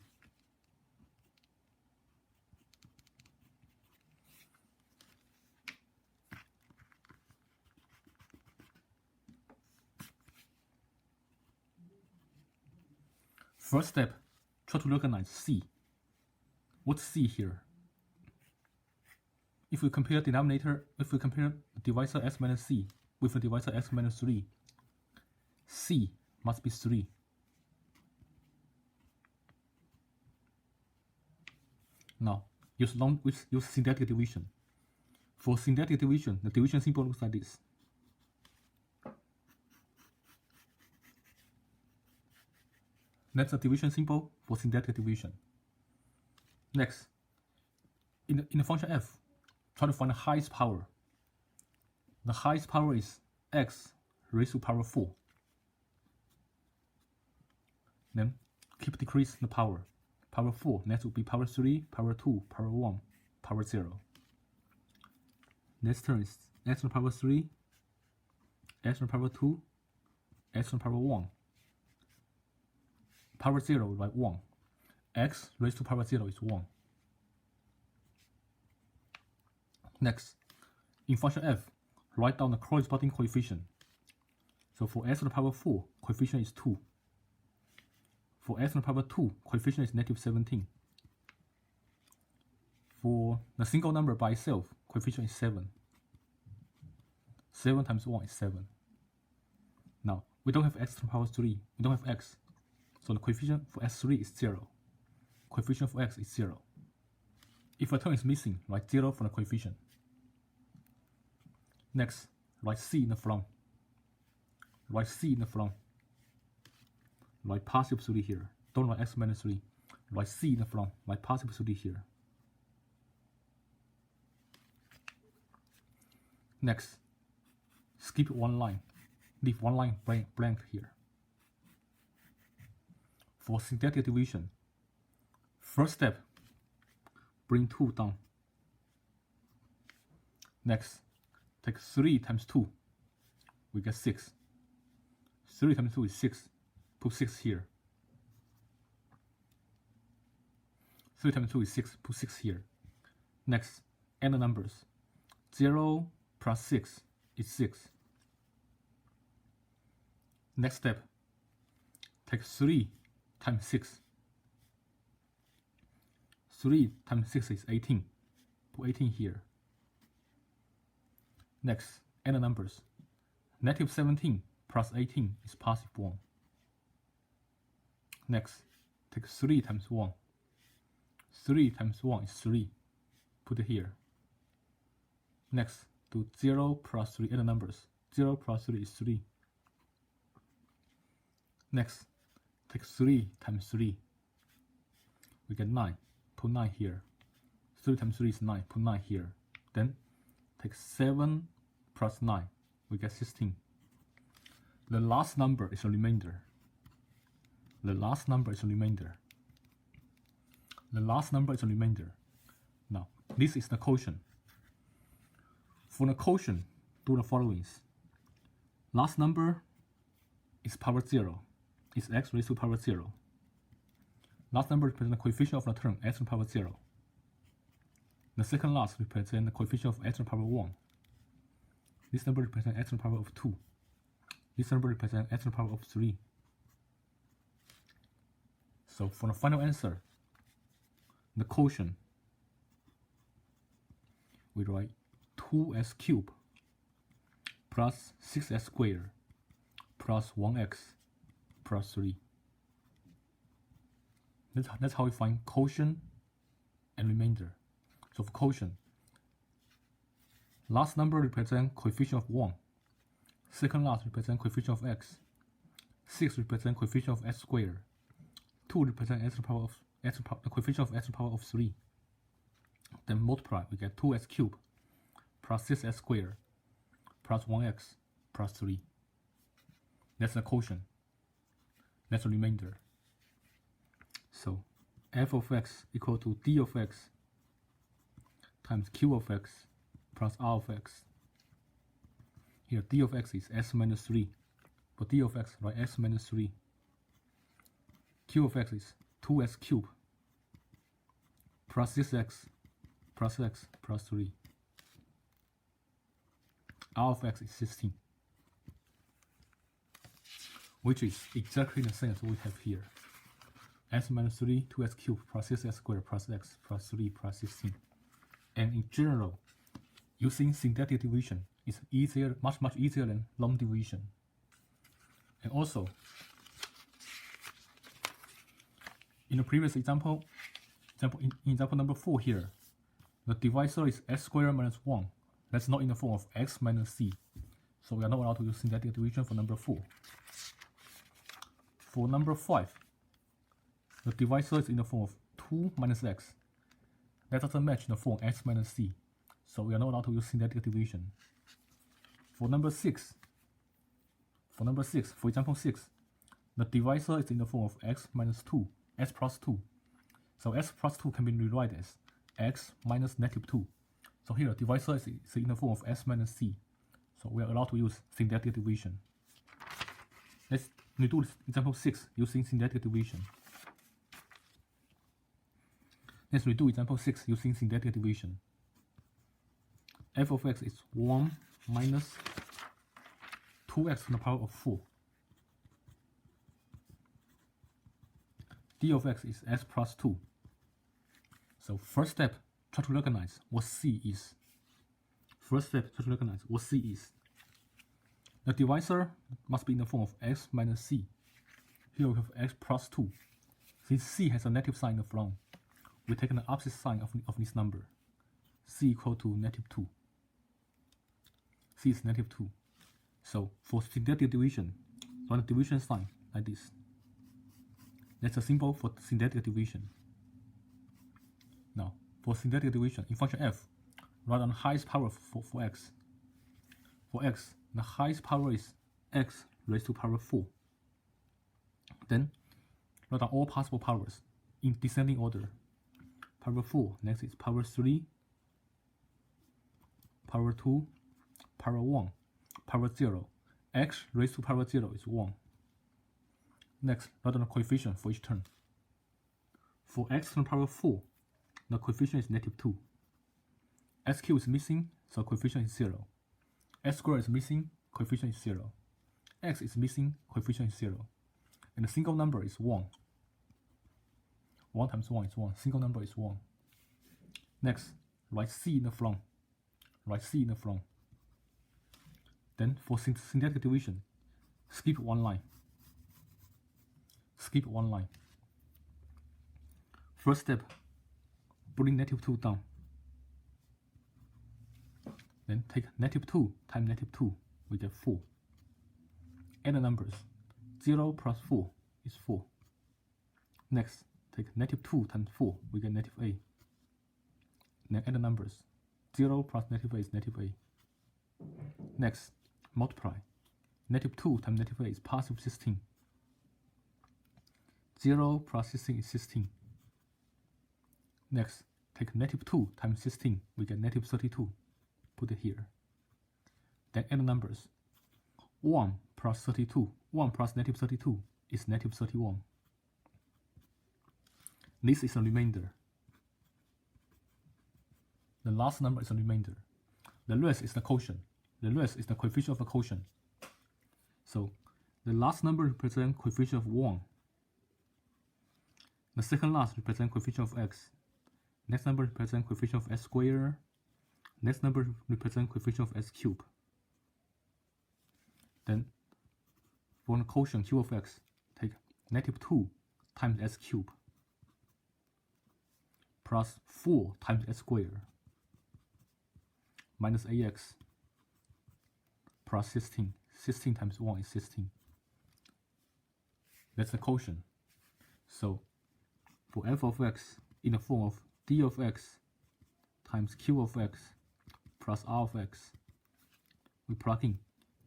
First step, try to recognize c. What's c here? If we compare the divisor x minus c with the divisor x minus 3, c must be 3. Now, use syntactic division. For syntactic division, the division symbol looks like this. That's a division symbol for syntactic division. Next, in the function f, try to find the highest power. The highest power is x raised to power 4. Then keep decreasing the power. Power 4, next will be power 3, power 2, power 1, power 0. Next term is x to the power 3, x to the power 2, x to the power 1. Power 0 is like 1. X raised to power 0 is 1. Next, in function f, write down the corresponding coefficient. So for s to the power 4, coefficient is 2. For s to the power 2, coefficient is negative 17. For the single number by itself, coefficient is 7. 7 times 1 is 7. Now, we don't have x to the power 3. We don't have x. So the coefficient for s3 is 0. Coefficient for x is 0. If a term is missing, write 0 for the coefficient. Next, write c in the front. Write c in the front. Write positive 3 here. Don't write x minus 3. Write c in the front. Write positive 3 here. Next, skip one line. Leave one line blank here. For syntactic division, first step, bring 2 down. Next, take 3 times 2. We get 6. 3 times 2 is 6. Put 6 here. 3 times 2 is 6. Put 6 here. Next, add the numbers. 0 plus 6 is 6. Next step, take 3 times 6. 3 times 6 is 18. Put 18 here. Next, add the numbers. Negative 17 plus 18 is positive 1. Next, take 3 times 1. 3 times 1 is 3. Put it here. Next, do 0 plus 3, add the numbers. 0 plus 3 is 3. Next, take 3 times 3. We get 9. Put 9 here. 3 times 3 is 9. Put 9 here. Then, take 7 plus 9. We get 16. The last number is a remainder. The last number is a remainder. The last number is a remainder. Now, this is the quotient. For the quotient, do the following. Last number is power 0. Is x raised to power 0. Last number represents the coefficient of the term x to the power 0. The second last represents the coefficient of x to the power 1. This number represents x to the power of 2. This number represents x to the power of 3. So for the final answer, the quotient, we write 2s cubed plus 6s squared plus 1x plus 3. That's how we find quotient and remainder. So for quotient, last number represents coefficient of 1. Second last represents coefficient of x. 6 represents coefficient of x squared. 2 represents x to the power of the coefficient of x to the power of 3. Then multiply, we get 2s cubed plus 6s squared plus 1x plus 3. That's the quotient. That's the remainder. So f of x equal to d of x times q of x plus r of x. Here d of x is s minus 3. For d of x, write s minus 3. Q of x is 2s cubed plus 6x plus x plus 3. R of x is 16. Which is exactly the same as we have here. S minus 3, 2s cubed plus 6s squared plus x plus 3 plus 16. And in general, using syntactic division is easier, much easier than long division. And also, in the previous example, in example number 4 here, the divisor is s squared minus 1. That's not in the form of x minus c. So we are not allowed to use syntactic division for number 4. For number 5, the divisor is in the form of 2 minus x. That doesn't match the form x minus c. So we are not allowed to use syntactic division. For number 6, for example 6, the divisor is in the form of x minus 2, s plus 2. So s plus 2 can be rewritten as x minus negative 2. So here, divisor is in the form of s minus c. So we are allowed to use syntactic division. Let's redo example 6 using syntactic division. Let's redo example 6 using syntactic division. F of x is 1 minus 2x to the power of 4. d of x is x plus 2. So first step, try to recognize what c is. First step, try to recognize what c is. The divisor must be in the form of x minus c. Here we have x plus 2. Since c has a negative sign in the front, we take the opposite sign of this number. C equal to -2. C is -2. So for synthetic division, write the division sign like this. That's a symbol for synthetic division. Now, for synthetic division, in function f, write on the highest power for x. For x, the highest power is x raised to power 4. Then, write down all possible powers in descending order. Power 4, next is power 3, power 2, power 1, power 0. X raised to power 0 is 1. Next, write down the coefficient for each term. For x to the power 4, the coefficient is -2. S cubed is missing, so coefficient is 0. S squared is missing, coefficient is 0. X is missing, coefficient is 0. And the single number is 1. 1 times 1 is 1. Single number is 1. Next, write c in the front. Write c in the front. Then for synthetic division, skip one line. Skip one line. First step, bring -2 down. Then take -2 times -2, we get 4. Add the numbers. 0 plus 4 is 4. Next, take -2 times 4, we get -8. Then add the numbers. 0 plus -8 is -8. Next, multiply. -2 times -8 is positive 16. 0 plus 16 is 16. Next, take -2 times 16, we get -32. Put it here. Then add the numbers. 1 plus 32. 1 plus -32 is -31. This is a remainder. The last number is a remainder. The rest is the quotient. The rest is the coefficient of the quotient. So the last number represents coefficient of 1. The second last represents coefficient of x. Next number represents coefficient of s squared. Next number represents coefficient of s cubed. Then for the quotient q of x, take -2 times s cubed plus 4 times s squared minus ax plus 16. 16 times 1 is 16. That's the quotient. So for f of x in the form of d of x times q of x plus r of x, we plug in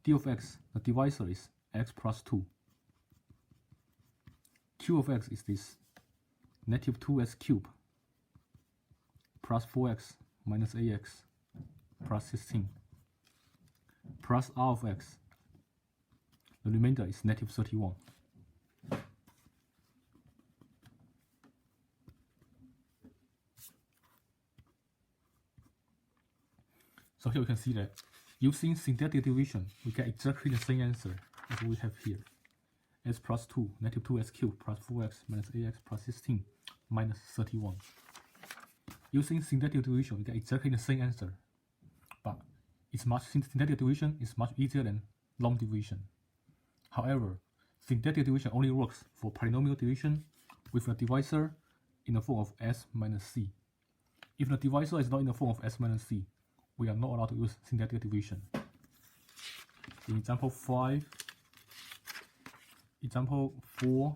d of x, the divisor is x plus 2. Q of x is this -2s cubed plus 4x minus ax plus 16 plus r of x. The remainder is -31. So here we can see that using synthetic division, we get exactly the same answer as we have here. S plus 2, -2s cubed plus 4x minus ax plus 16 minus 31. Using synthetic division, we get exactly the same answer. But synthetic division is much easier than long division. However, synthetic division only works for polynomial division with a divisor in the form of s minus c. If the divisor is not in the form of s minus c, we are not allowed to use synthetic division. In example 5, example 4,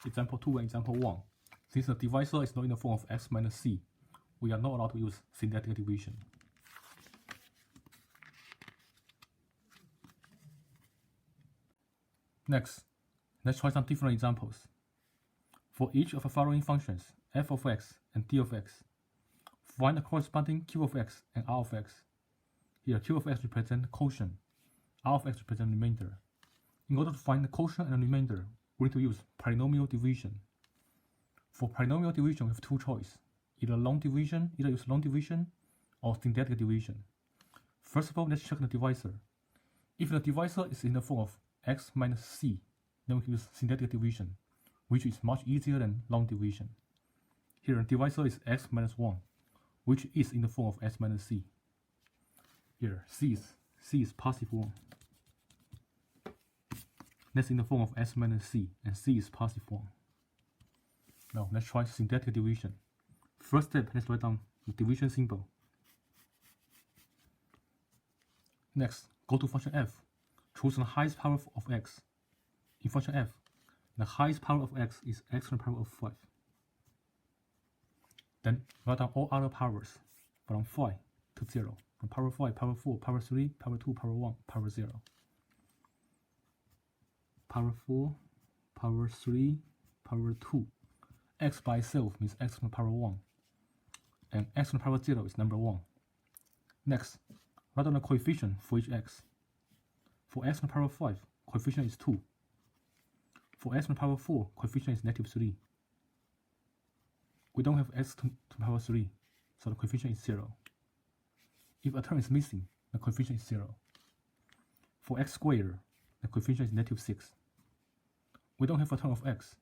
example 2, and example 1, since the divisor is not in the form of x minus c, we are not allowed to use synthetic division. Next, let's try some different examples. For each of the following functions, f of x and d of x, find the corresponding q of x and r of x. Here, q of x represents quotient, r of x represents remainder. In order to find the quotient and the remainder, we need to use polynomial division. For polynomial division, we have two choices: either use long division or synthetic division. First of all, let's check the divisor. If the divisor is in the form of x minus c, then we can use syntactic division, which is much easier than long division. Here, the divisor is x minus 1, which is in the form of s minus c. Here, c is positive 1. That's in the form of s minus c, and c is positive 1. Now, let's try syntactic division. First step, let's write down the division symbol. Next, go to function f. Choose the highest power of x. In function f, the highest power of x is x to the power of 5. Then write down all other powers from 5 to 0. From power 5, power 4, power 3, power 2, power 1, power 0. Power 4, power 3, power 2. X by itself means x to the power 1. And x to the power 0 is number 1. Next, write down the coefficient for each x. For x to the power 5, coefficient is 2. For x to the power 4, coefficient is negative 3. We don't have x to the power 3, so the coefficient is 0. If a term is missing, the coefficient is 0. For x squared, the coefficient is negative 6. We don't have a term of x,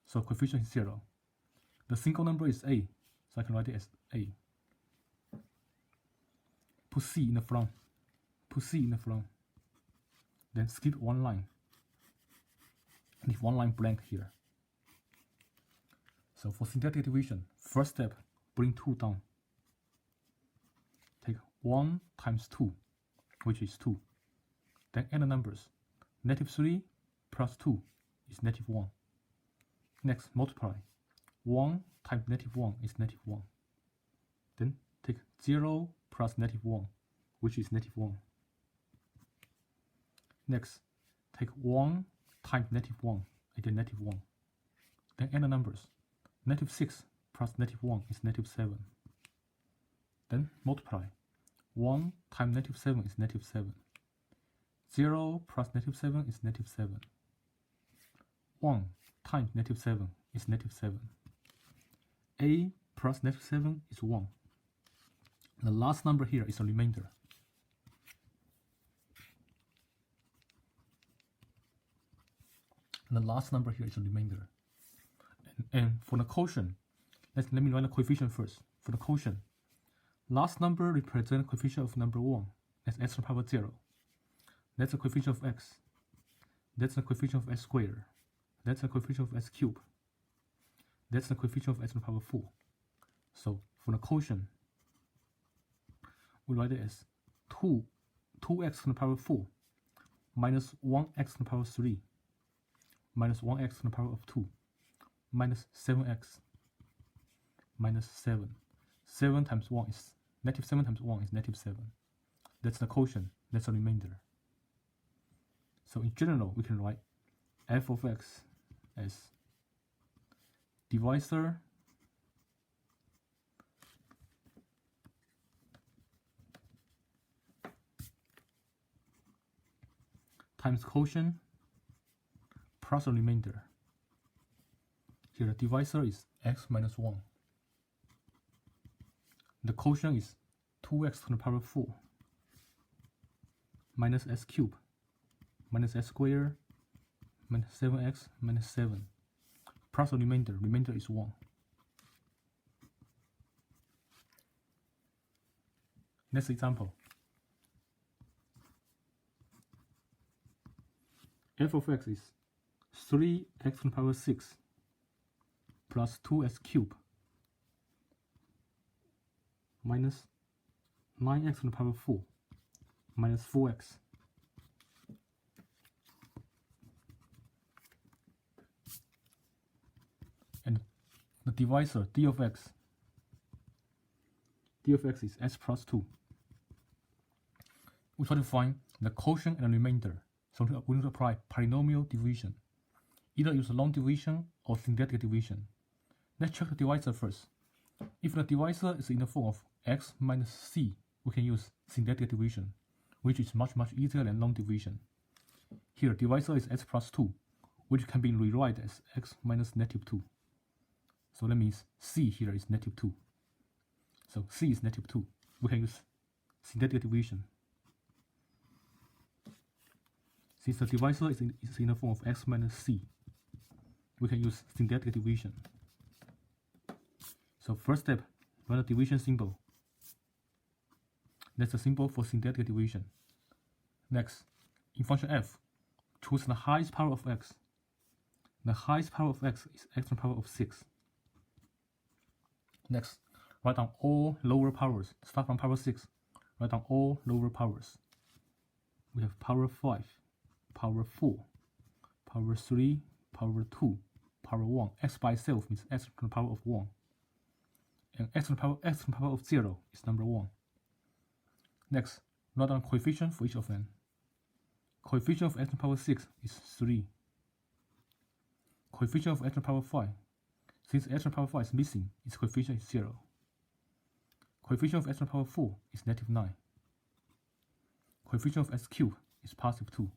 so coefficient is 0. The single number is a, so I can write it as a. Put c in the front. Put c in the front. Then skip one line. Leave one line blank here. So for syntactic division, first step, bring 2 down. Take 1 times 2, which is 2. Then add the numbers. Negative 3 plus 2 is negative 1. Next, multiply. 1 times negative 1 is negative 1. Then take 0 plus negative 1, which is negative 1. Next, take 1 times negative 1, again negative 1. Then add the numbers. Negative 6 plus negative 1 is negative 7. Then multiply. 1 times negative 7 is negative 7. 0 plus negative 7 is negative 7. 1 times negative 7 is negative 7. A plus negative 7 is 1. The last number here is a remainder. The last number here is a remainder. And for the quotient, let me write the coefficient first. For the quotient, last number represents coefficient of number 1. That's x to the power 0. That's the coefficient of x. That's the coefficient of x squared. That's the coefficient of x cubed. That's the coefficient of x to the power 4. So for the quotient, we write it as 2x to the power 4 minus 1x to the power 3 minus 1x to the power of 2 minus 7x minus 7. 7 times 1 is negative 7 times 1 is negative 7. That's the quotient. That's the remainder. So in general, we can write f of x as divisor times quotient plus a remainder. Here the divisor is x minus 1. The quotient is 2x to the power 4 minus x cubed minus x squared minus 7x minus 7 plus a remainder. Remainder is 1. Next example. F of x is 3x to the power 6 plus 2x cubed minus 9x to the power 4 minus 4x. And the divisor d of x is s plus 2. We try to find the quotient and the remainder. So we need to apply polynomial division. Either use long division or syntactic division. Let's check the divisor first. If the divisor is in the form of x minus c, we can use syntactic division, which is much easier than long division. Here, divisor is x plus 2, which can be rewritten as x minus negative 2. So that means c here is negative 2. So c is negative 2. We can use syntactic division. Since the divisor is in the form of x minus c, we can use syntactic division. So first step, write the division symbol. That's the symbol for syntactic division. Next, in function f, choose the highest power of x. The highest power of x is x to the power of 6. Next, write down all lower powers. Start from power 6. Write down all lower powers. We have power 5, power 4, power 3, power 2, power 1. X by itself means x to the power of 1. And x to the power of 0 is number 1. Next, write down coefficient for each of them. Coefficient of x to the power 6 is 3. Coefficient of x to the power 5. Since x to the power 5 is missing, its coefficient is 0. Coefficient of x to the power 4 is negative 9. Coefficient of x cubed is positive 2.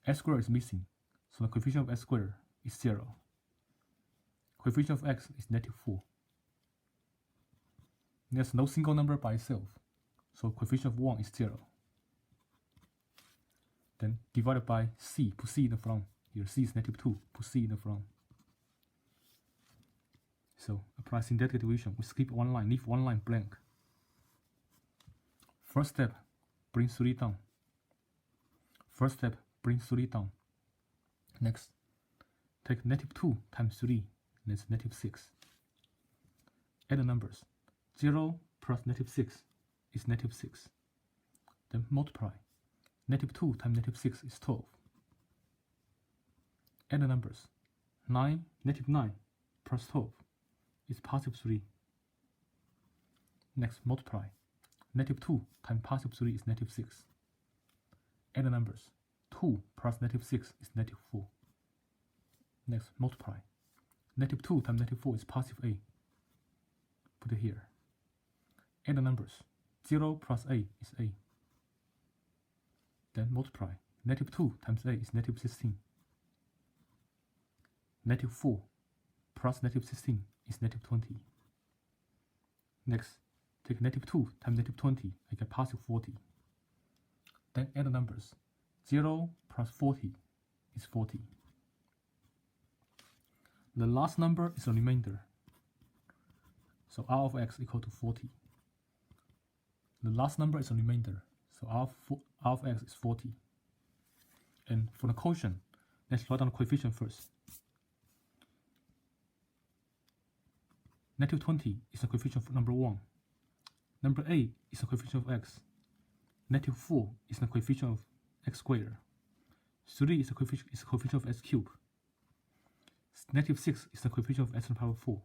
x squared is missing, so the coefficient of x squared is 0. Coefficient of x is negative 4. There's no single number by itself, so coefficient of 1 is 0. Then divided by c, put c in the front. Here c is negative 2, put c in the front. So apply syntactic division. We skip one line, leave one line blank. First step, bring 3 down. First step, bring 3 down. Next, take negative 2 times 3, that's negative 6. Add the numbers. 0 plus negative 6 is negative 6. Then multiply. Negative 2 times negative 6 is 12. Add the numbers. Negative 9 plus 12 is positive 3. Next, multiply. Negative 2 times positive 3 is negative 6. Add the numbers. 2 plus negative 6 is negative 4. Next, multiply. Negative 2 times negative 4 is positive 8. Put it here. Add the numbers. 0 plus 8 is 8. Then multiply. Negative 2 times 8 is negative 16. Negative 4 plus negative 16 is negative 20. Next, take negative 2 times negative 20, I get positive 40. Then add the numbers. 0 plus 40 is 40. The last number is a remainder. So r of x equal to 40. The last number is a remainder. So r of x is 40. And for the quotient, let's write down the coefficient first. Negative 20 is the coefficient of number 1. Number 8 is the coefficient of x. Negative 4 is the coefficient of x squared. 3 is the coefficient of x cubed. Negative 6 is the coefficient of x to the power 4.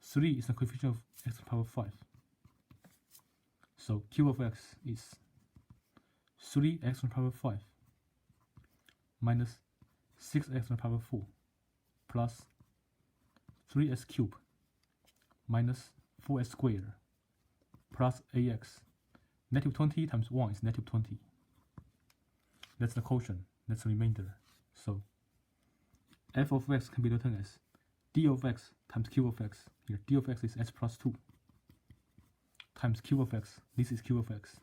3 is the coefficient of x to the power 5. So q of x is 3x to the power 5 minus 6x to the power 4 plus 3x cubed minus 4x squared plus ax. Negative 20 times 1 is negative 20. That's the quotient. That's the remainder. So f of x can be written as d of x times q of x. Here d of x is x plus 2 times q of x. This is q of x.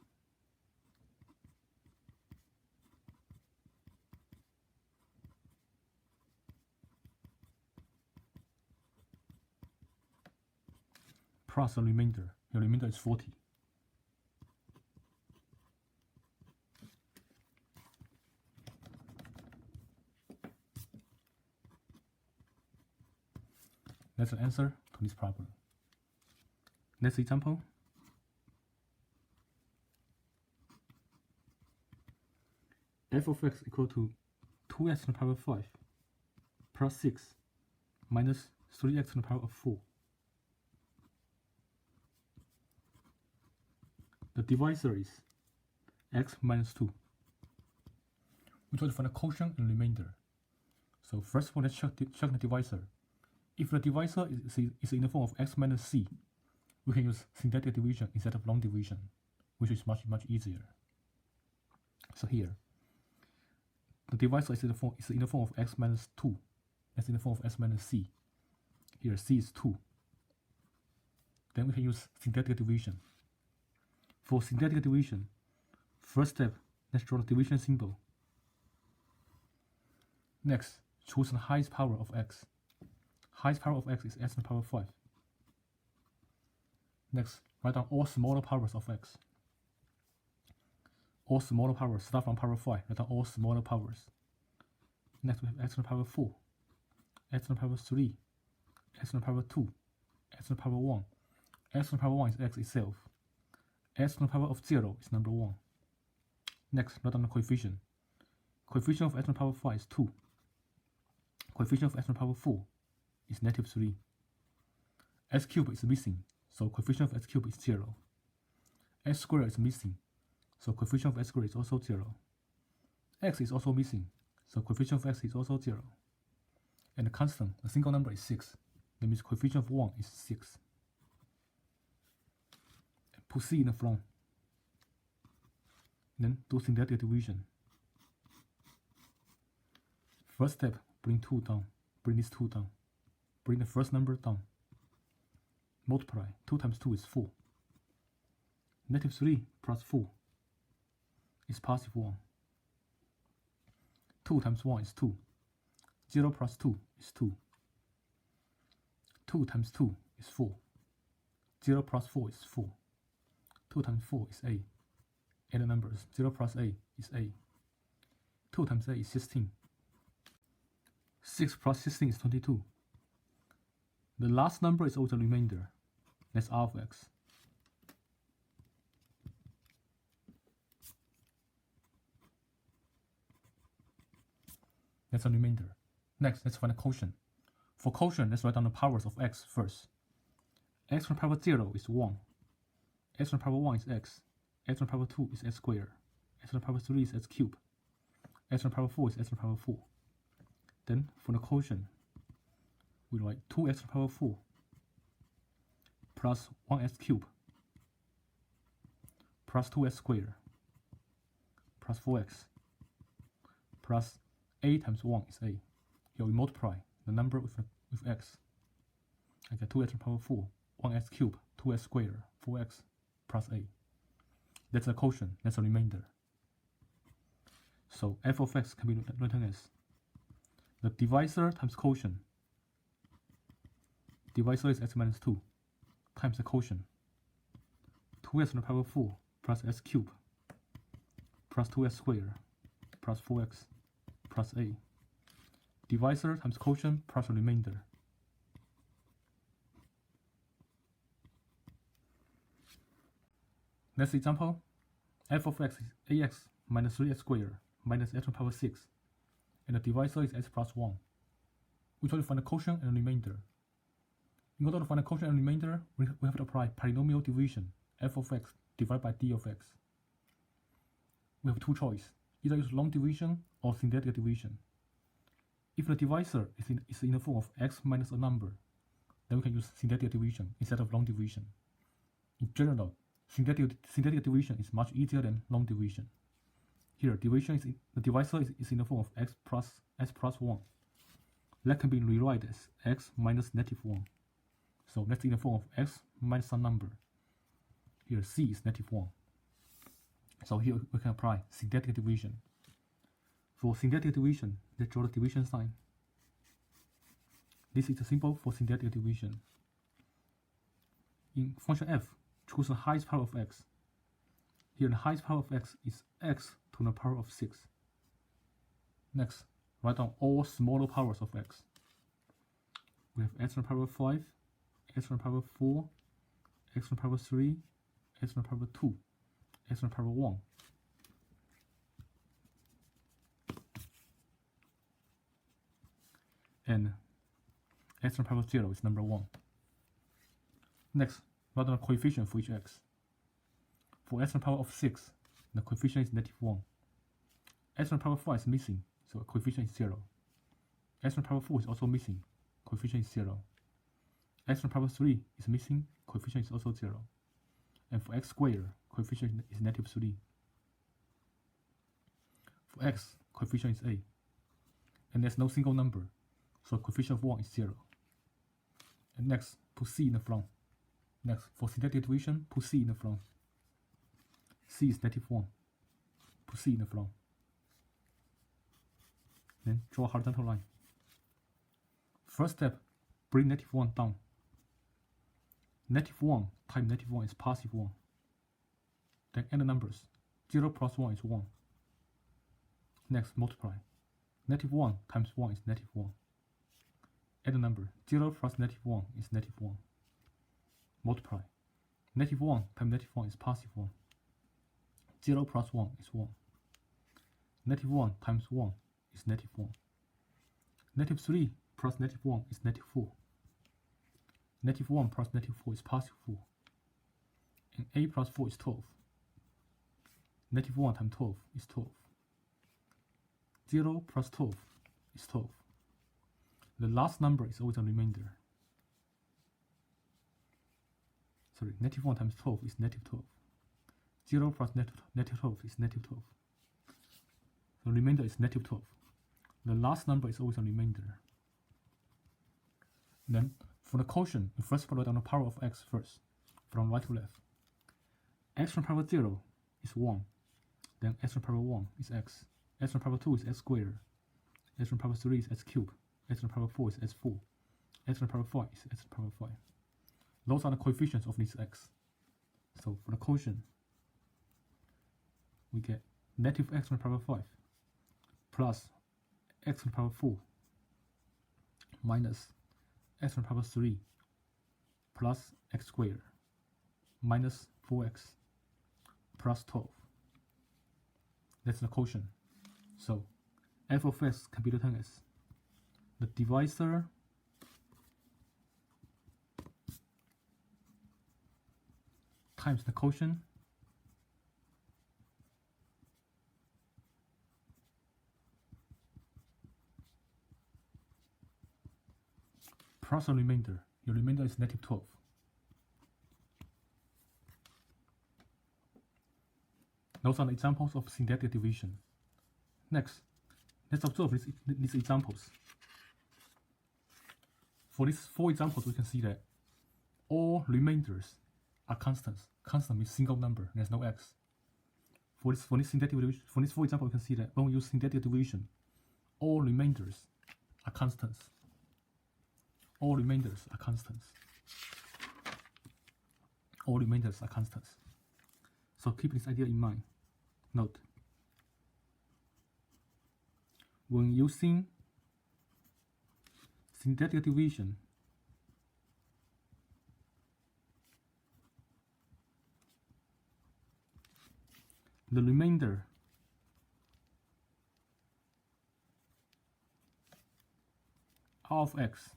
Plus the remainder. Your remainder is 40. That's the answer to this problem. Next example. F of x equal to 2x to the power 5 plus 6 minus 3x to the power of 4. The divisor is x minus 2. We try to find the quotient and remainder. So first of all, let's check the divisor. If the divisor is in the form of x minus c, we can use syntactic division instead of long division, which is much easier. So here, the divisor is in the form of x minus 2. That's in the form of x minus c. Here c is 2. Then we can use syntactic division. For syntactic division, first step, Let's draw the division symbol. Next, choose the highest power of x. Highest power of x is x to the power 5. Next, write down all smaller powers of x. All smaller powers start from power 5. Write down all smaller powers. Next, we have x to the power 4, x to the power 3, x to the power 2, x to the power 1. X to the power 1 is x itself. X to the power of 0 is number 1. Next, write down the coefficient. Coefficient of x to the power 5 is 2. Coefficient of x to the power 4 is negative 3. X cubed is missing, so coefficient of x cubed is 0. X squared is missing, so coefficient of x squared is also 0. X is also missing, so coefficient of x is also 0. And the constant, the single number is 6. That means coefficient of 1 is 6. And put C in the front. Then do synthetic division. First step, bring 2 down. Bring this 2 down. Bring the first number down. Multiply. 2 times 2 is 4. Negative 3 plus 4 is positive 1. 2 times 1 is 2. 0 plus 2 is 2. 2 times 2 is 4. 0 plus 4 is 4. 2 times 4 is 8. Add the numbers. 0 plus 8 is 8. 2 times 8 is 16. 6 plus 16 is 22. The last number is always a remainder. That's r of x. That's a remainder. Next, let's find a quotient. For quotient, let's write down the powers of x first. X to the power 0 is 1. X to the power 1 is x. X to the power 2 is x squared. X to the power 3 is x cubed. X to the power 4 is x to the power 4. Then, for the quotient, we write 2x to the power 4 plus 1x cubed plus 2x squared plus 4x plus 8 times 1 is 8. Here we multiply the number with x. I get 2x to the power 4, 1x cubed, 2x squared, 4x plus 8. That's a quotient, that's a remainder. So f of x can be written as the divisor times quotient. Divisor is x minus 2 times the quotient. 2x to the power 4 plus x cubed plus 2x squared plus 4x plus 8. Divisor times quotient plus a remainder. Next example, f of x is ax minus 3x squared minus x to the power 6, and the divisor is x plus 1. We try to find the quotient and the remainder. In order to find the quotient and remainder, we have to apply polynomial division, f of x divided by d of x. We have two choices, either use long division or synthetic division. If the divisor is in the form of x minus a number, then we can use synthetic division instead of long division. In general, synthetic division is much easier than long division. Here, the divisor is in the form of x plus 1. That can be rewritten as x minus negative 1. So that's in the form of x minus some number. Here, c is negative 1. So here we can apply synthetic division. For synthetic division, let's draw the division sign. This is the symbol for synthetic division. In function f, choose the highest power of x. Here the highest power of x is x to the power of 6. Next, write down all smaller powers of x. We have x to the power 5, x to the power 4, x to the power 3, x to the power 2, x to the power 1. And x to the power 0 is number 1. Next, write down the coefficient for each x. For x to the power of 6, the coefficient is negative 1. X to the power 5 is missing, so the coefficient is 0. X to the power 4 is also missing, coefficient is 0. X to the power 3 is missing, coefficient is also 0. And for x squared, coefficient is negative 3. For x, coefficient is 8. And there's no single number, so coefficient of 1 is 0. And next, put c in the front. Next, for synthetic division, put c in the front. C is negative 1. to C in the flow. Then draw a horizontal line. First step, bring -1 down. -1 times -1 is +1. Then add the numbers. 0 plus 1 is 1. Next, multiply. -1 times 1 is -1. Add the number. 0 plus -1 is -1. Multiply. -1 times -1 is +1. 0 plus 1 is 1. -1 times 1 is -1. -3 plus -1 is -4. -1 plus -4 is +4. And a plus 4 is 12. -1 times 12 is 12. 0 plus 12 is 12. The last number is always a remainder. Sorry, -1 times 12 is -12. 0 plus -12 is -12. The remainder is -12. The last number is always a remainder. Then, for the quotient, we first write down the power of x first, from right to left. X to the power 0 is 1. Then x to the power 1 is x. X to the power 2 is x squared. X to the power 3 is x cubed. X to the power 4 is x4. X to the power 5 is x to the power 5. Those are the coefficients of this x. So for the quotient, we get -x to the power 5 plus x to the power 4 minus x to the power 3 plus x squared minus 4x plus 12. That's the quotient. So f of x can be written as the divisor times the quotient plus a remainder. Your remainder is -12. Those are the examples of syntactic division. Next, let's observe these examples. For these 4 examples, we can see that all remainders are constants. Constant means single number, there's no x. For this syntactic division, for these 4 examples, we can see that when we use syntactic division, all remainders are constants. All remainders are constants. All remainders are constants. So keep this idea in mind. Note, when using syntactic division, the remainder R of x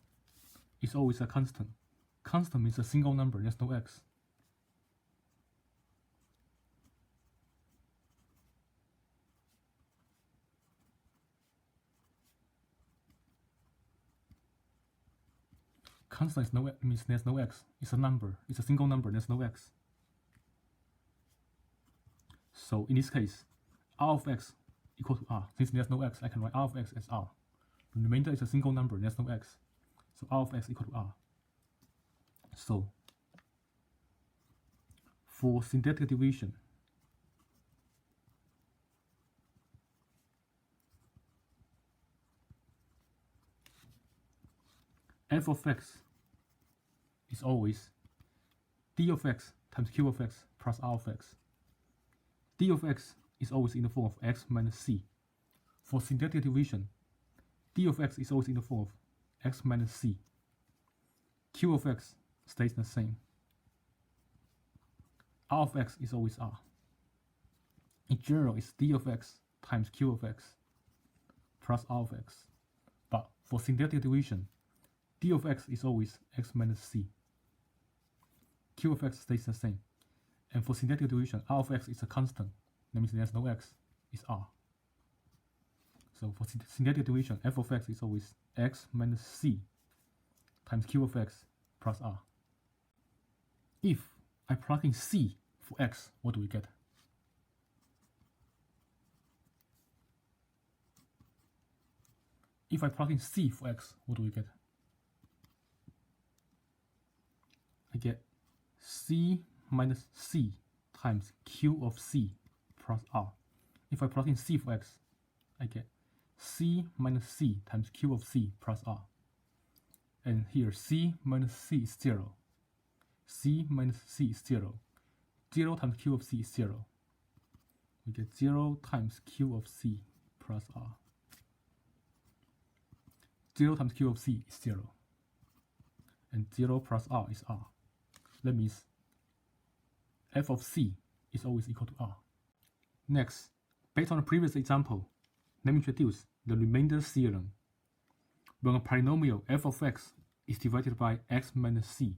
is always a constant. Constant means a single number, there's no x. Constant means there's no x. It's a number. It's a single number. There's no x. So in this case, R of x equal to R. Since there's no x, I can write R of x as R. The remainder is a single number. There's no x. So R of x equal to R. So for syntactic division, f of x is always d of x times q of x plus r of x. D of x is always in the form of x minus c. For syntactic division, d of x is always in the form of x minus c. Q of x stays the same. R of x is always r. In general, it's d of x times q of x plus r of x. But for syntactic division, d of x is always x minus c. Q of x stays the same. And for syntactic division, r of x is a constant. That means there's no x, it's r. So for syntactic division, f of x is always x minus c times q of x plus r. If I plug in c for x, what do we get? If I plug in c for x, what do we get? I get c minus c times q of c plus r. if I plug in c for x, I get c minus c times q of c plus r. And here c minus c is 0. C minus c is 0. 0 times q of c is 0. We get 0 times q of c plus r. 0 times q of c is 0. And 0 plus r is r. That means f of c is always equal to r. Next, based on the previous example, let me introduce the remainder theorem. When a polynomial f of x is divided by x minus c,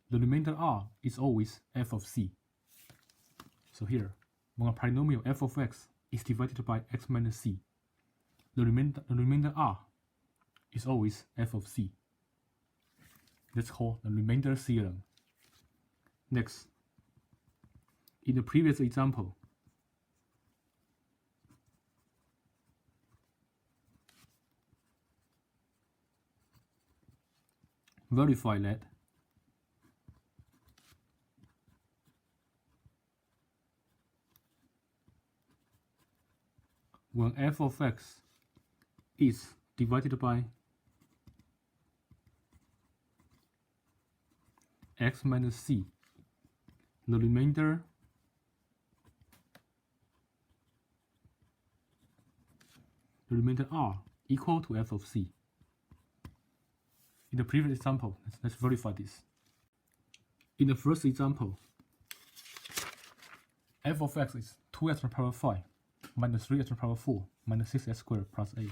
the remainder r is always f of c. So here, when a polynomial f of x is divided by x minus c, the remainder r is always f of c. That's called the remainder theorem. Next, in the previous example, verify that when f of x is divided by x minus c, the remainder r equal to f of c. In the previous example, let's verify this. In the first example, f of x is 2x to the power 5 minus 3x to the power 4 minus 6x squared plus 8.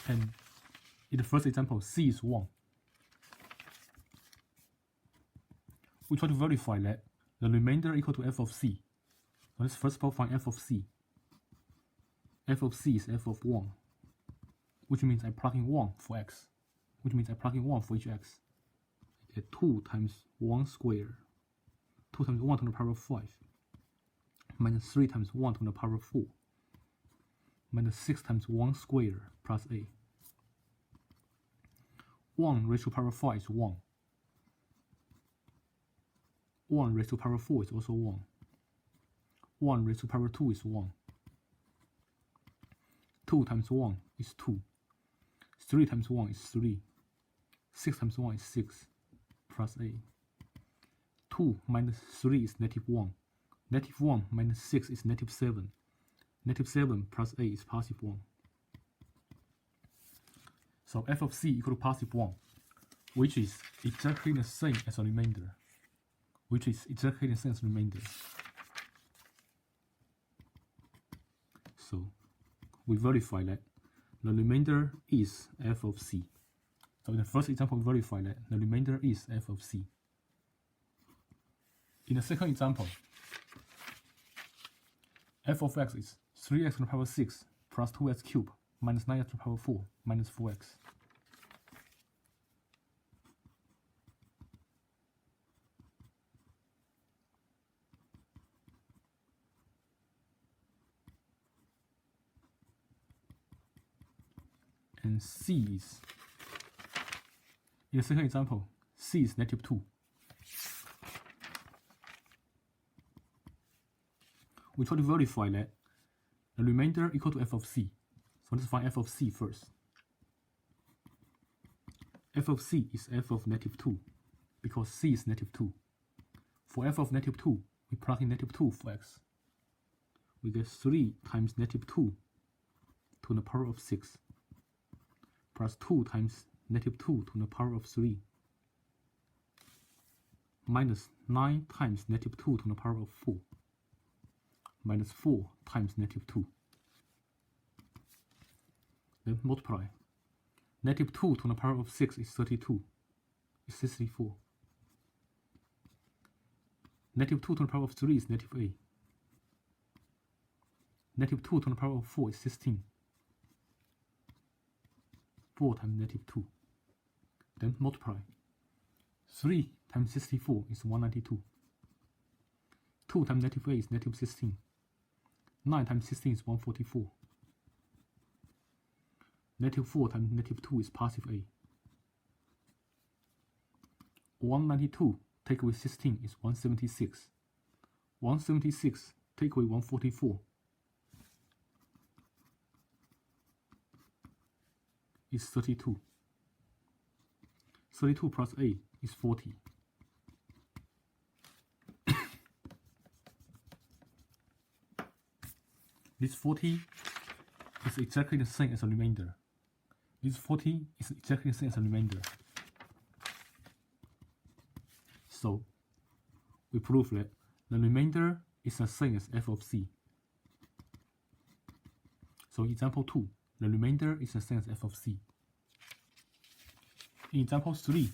And in the first example, c is 1. We try to verify that the remainder equal to f of c. So let's first of all find f of c. F of c is f of 1, which means I plug in 1 for x, which means I plug in 1 for each x. I get 2 times 1 squared, 2 times 1 to the power of 5, minus 3 times 1 to the power of 4, minus 6 times 1 squared plus 8. 1 raised to the power of 5 is 1. 1 raised to the power of 4 is also 1. 1 raised to the power of 2 is 1. 2 times 1 is 2. 3 times 1 is 3. 6 times 1 is 6 plus 8. 2 minus 3 is negative 1. Negative 1 minus 6 is negative 7. Negative 7 plus 8 is positive 1. So f of c equal to positive 1, which is exactly the same as a remainder. So we verify that the remainder is f of c. So in the first example, we verify that the remainder is f of c. In the second example, f of x is 3x to the power 6 plus 2x cubed minus 9x to the power 4 minus 4x. And c is, in the second example, c is negative 2. We try to verify that the remainder equal to f of c. So let's find f of c first. F of c is f of negative 2, because c is negative 2. For f of negative 2, we plug in negative 2 for x. We get 3 times negative 2 to the power of 6. Plus 2 times negative 2 to the power of 3 minus 9 times negative 2 to the power of 4 minus 4 times negative 2. Then multiply. Negative 2 to the power of 6 is 32. It's 64. Negative 2 to the power of 3 is negative 8. Negative 2 to the power of 4 is 16. 4 times negative 2. Then multiply. 3 times 64 is 192. 2 times negative 8 is negative 16. 9 times 16 is 144. Negative 4 times negative 2 is positive 8. 192 take away 16 is 176. 176 take away 144 is 32. 32 plus 8 is 40. This 40 is exactly the same as a remainder. This 40 is exactly the same as a remainder. So, we prove that the remainder is the same as f of c. So, example 2, the remainder is the same as f of c. In example 3,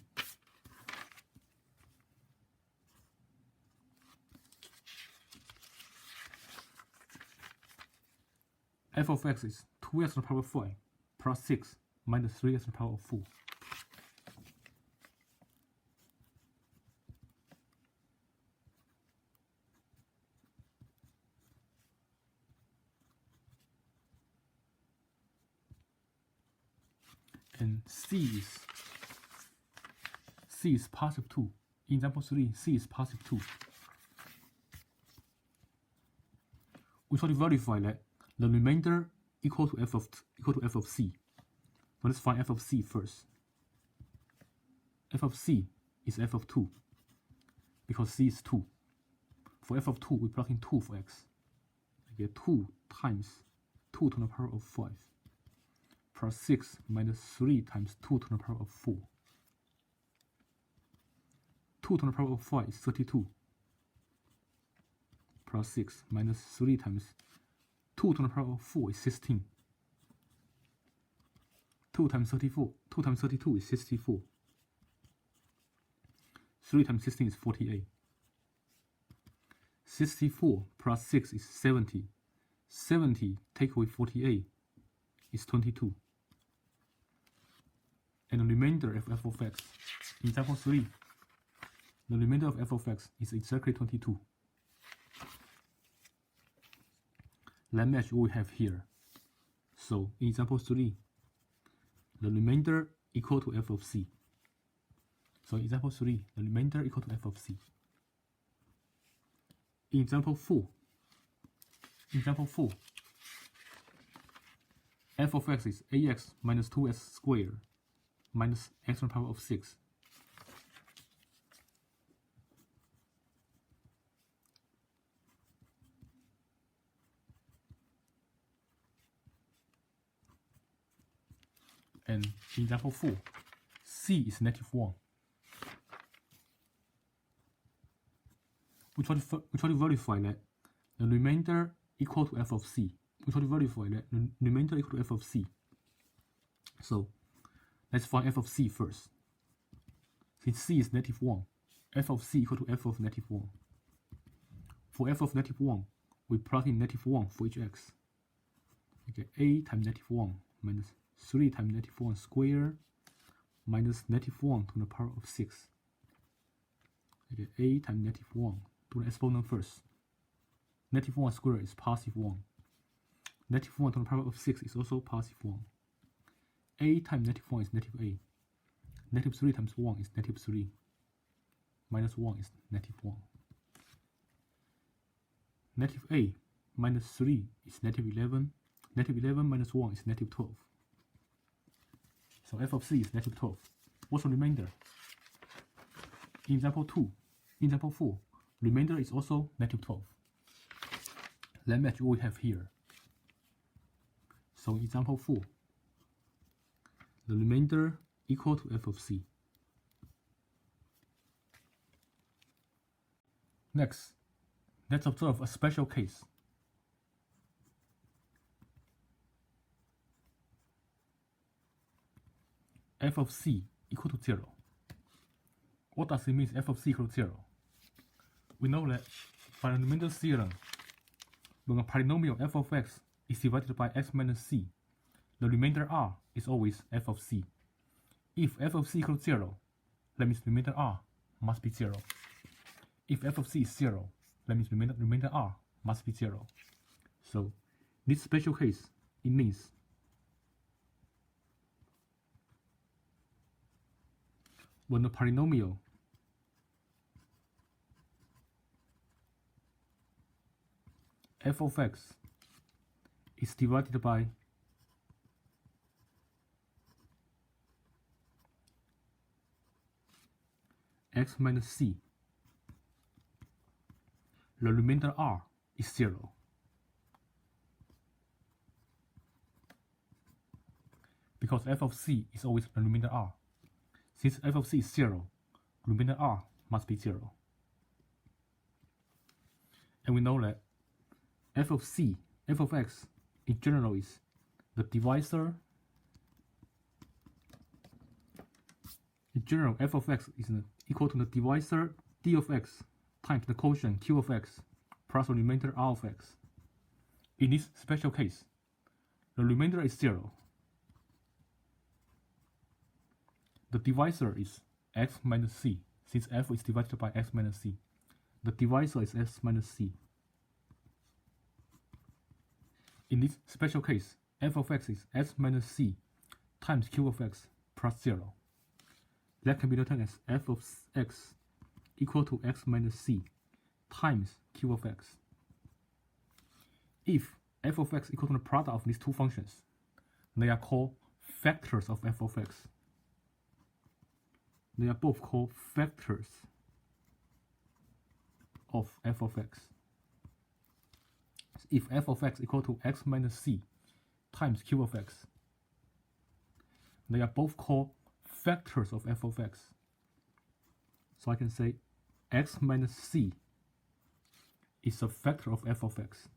f of x is 2x to the power of 5 plus 6 minus 3x to the power of 4. And c is positive 2. In example 3, c is positive 2. We try to verify that the remainder equal to f of c. So let's find f of c first. F of c is f of 2 because c is 2. For f of 2, we plug in 2 for x. We get 2 times 2 to the power of 5 plus 6 minus 3 times 2 to the power of 4. 2 to the power of 5 is 32 plus 6 minus 3 times 2 to the power of 4 is 16. 2 times 32 is 64. 3 times 16 is 48. 64 plus 6 is 70. 70 take away 48 is 22. And the remainder of f of x, in example 3, the remainder of f of x is exactly 22. Let's match what we have here. So, in example 3, the remainder equal to f of c. So, in example 3, the remainder equal to f of c. In example 4, f of x is ax minus 2s squared minus x to the power of 6. And in example 4, c is negative 1. We try to verify that the remainder equal to f of c. We try to verify that the remainder equal to f of c. So, let's find f of c first. Since c is negative 1, f of c equal to f of negative 1. For f of negative 1, we plug in negative 1 for each x. We get a times negative 1 minus 3 times negative 1 squared minus negative 1 to the power of 6. We get a times negative 1 to the exponent first. Negative 1 squared is positive 1. Negative 1 to the power of 6 is also positive 1. A times negative 1 is negative a. Negative 3 times 1 is negative 3. Minus 1 is negative 1. Negative a minus 3 is negative 11. Negative 11 minus 1 is negative 12. So f of c is negative 12. What's the remainder? In example 2, in example 4, remainder is also negative 12. Let's match what we have here. So in example 4, the remainder equal to f of c. Next, let's observe a special case. F of c equal to 0. What does it mean f of c equal to 0? We know that by the remainder theorem, when a polynomial f of x is divided by x minus c, the remainder r is always f of c. If f of c equals 0, that means remainder r must be 0. If f of c is 0, that means remainder r must be 0. So this special case, it means when the polynomial f of x is divided by x minus c, the remainder r is 0. Because f of c is always the remainder r. Since f of c is 0, remainder r must be 0. And we know that f of x in general is the divisor. In general, f of x is equal to the divisor d of x times the quotient q of x plus the remainder r of x. In this special case, the remainder is 0. The divisor is x minus c, since f is divided by x minus c. The divisor is x minus c. In this special case, f of x is x minus c times q of x plus 0. That can be written as f of x equal to x minus c times q of x. If f of x equal to the product of these two functions, they are called factors of f of x. They are both called factors of f of x. If f of x equal to x minus c times q of x, they are both called factors of f of x. So I can say x minus c is a factor of f of x.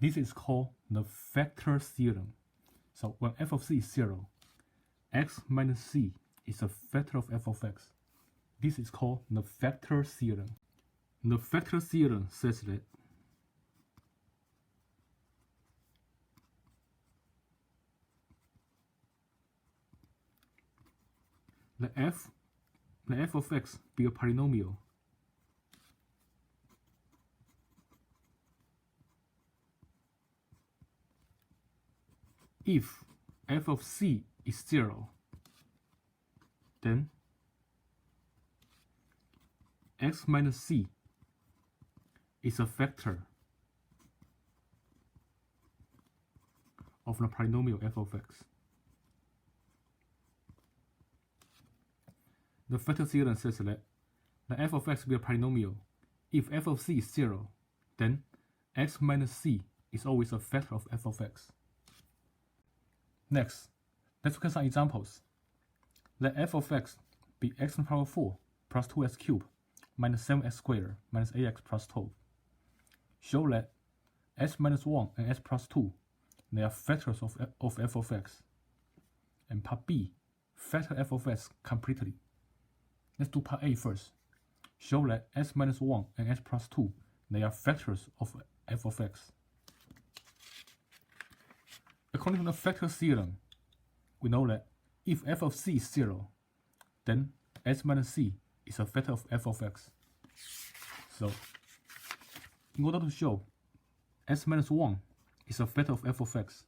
This is called the Vector Theorem. So when f of c is 0, x minus c is a factor of f of x. This is called the Vector Theorem. The Vector Theorem says that the f of x be a polynomial if f of c is 0, then x minus c is a factor of the polynomial f of x. The Vector Theorem says that the f of x be a polynomial if f of c is 0, then x minus c is always a factor of f of x. Next, let's look at some examples. Let f of x be x to the power 4 plus 2x cubed minus 7x squared minus ax plus 12. Show that s minus 1 and s plus 2, they are factors of f of x. And part B, factor f of x completely. Let's do part A first. Show that s minus 1 and s plus 2, they are factors of f of x. According to the Vector Theorem, we know that if f of c is 0, then s minus c is a factor of f of x. So, in order to show s minus 1 is a factor of f of x,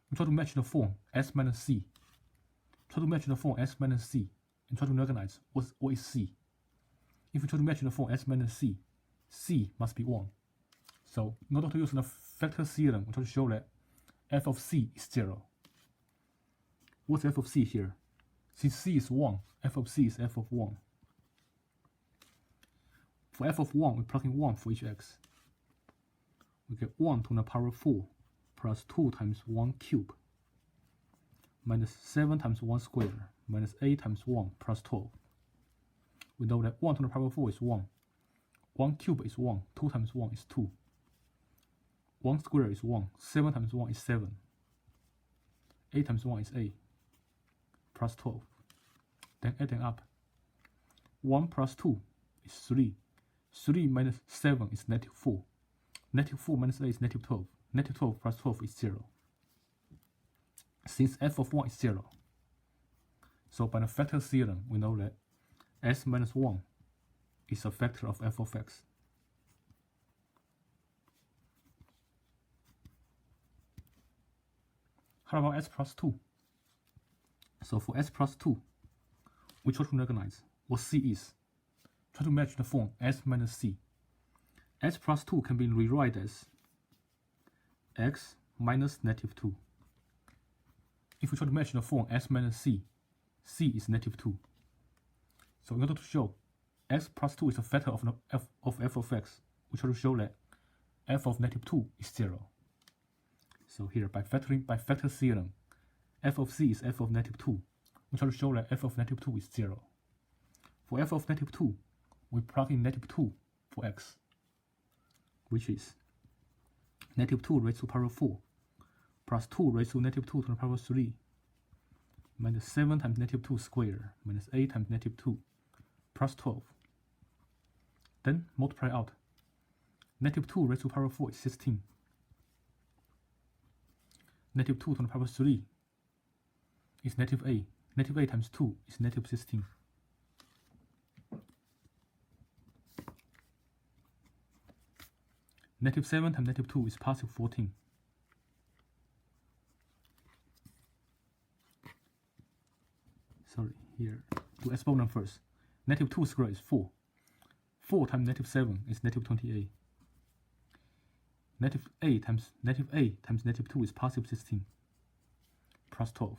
we try to match the form s minus c. Try to match the form s minus c and try to recognize what is c. If we try to match the form s minus c, c must be 1. So, in order to use the Vector Theorem, we try to show that f of c is 0. What's f of c here? Since c is 1, f of c is f of 1. For f of 1, we plug in 1 for each x. We get 1 to the power 4 plus 2 times 1 cubed minus 7 times 1 squared minus 8 times 1 plus 12. We know that 1 to the power 4 is 1. 1 cubed is 1. 2 times 1 is 2. 1 squared is 1. 7 times 1 is 7. 8 times 1 is 8. Plus 12. Then adding up. 1 plus 2 is 3. 3 minus 7 is negative 4. Negative 4 minus 8 is negative 12. Negative 12 plus 12 is 0. Since f of 1 is 0, So by the vector theorem, we know that s minus 1 is a vector of f of x. How about s plus 2? So for s plus 2, we try to recognize what c is. Try to match the form s minus c. S plus 2 can be rewritten as x minus negative 2. If we try to match the form s minus c, c is negative 2. So in order to show x plus 2 is a vector of f of x, we try to show that f of negative 2 is 0. So here, by vector theorem, f of c is f of negative 2. We try to show that f of negative 2 is 0. For f of negative 2, we plug in negative 2 for x, which is negative 2 raised to the power 4 plus 2 raised to negative 2 to the power 3 minus 7 times negative 2 squared minus 8 times negative 2 plus 12. Then multiply out. Negative 2 raised to the power 4 is 16. Negative 2 to the power 3 is negative 8. Negative 8 times 2 is negative 16. Negative 7 times negative 2 is positive 14. Sorry, here, do exponent first. Negative 2 squared is 4. 4 times negative 7 is negative 28. Negative 8 times negative 2 is positive 16 plus 12.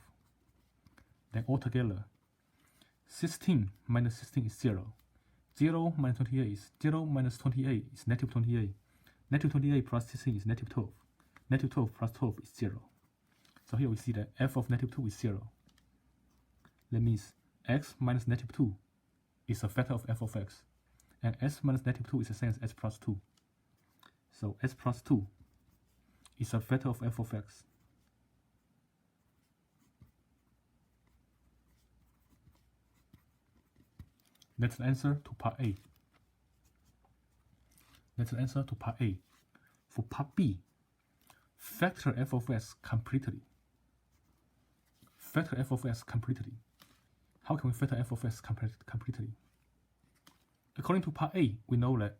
Then altogether, 16 minus 16 is 0. 0 minus 28 is 0 minus 28 is negative 28. Negative 28 plus 16 is negative 12. Negative 12 plus 12 is 0. So here we see that f of negative 2 is 0. That means x minus negative 2 is a vector of f of x. And s minus negative 2 is the same as s plus 2. So s plus 2 is a vector of f of x. That's the answer to part A. That's the answer to part A. For part B, factor f of x completely. Factor f of x completely. How can we factor f of x completely? According to part A, we know that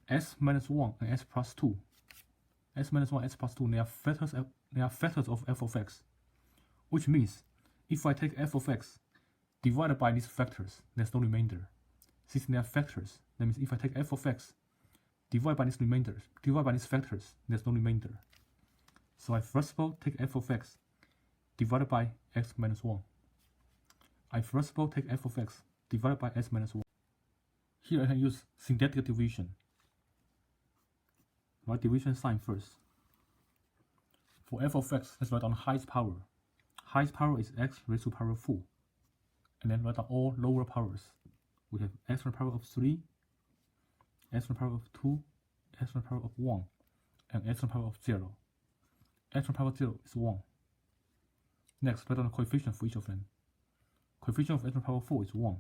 s minus 1 and s plus 2, s minus 1 and s plus 2, they are factors of f of x. Which means, if I take f of x divided by these factors, there's no remainder. Since they are factors, that means if I take f of x divided by these factors, there's no remainder. So I first of all take f of x divided by x minus 1. I first of all take f of x divided by s minus 1. Here I can use syntactic division. Write division sign first. For f of x, let's write down highest power. Highest power is x raised to the power 4. And then write down all lower powers. We have x to the power of 3, x to the power of 2, x to the power of 1, and x to the power of 0. X to the power of 0 is 1. Next, write down the coefficient for each of them. Coefficient of x to the power 4 is 1.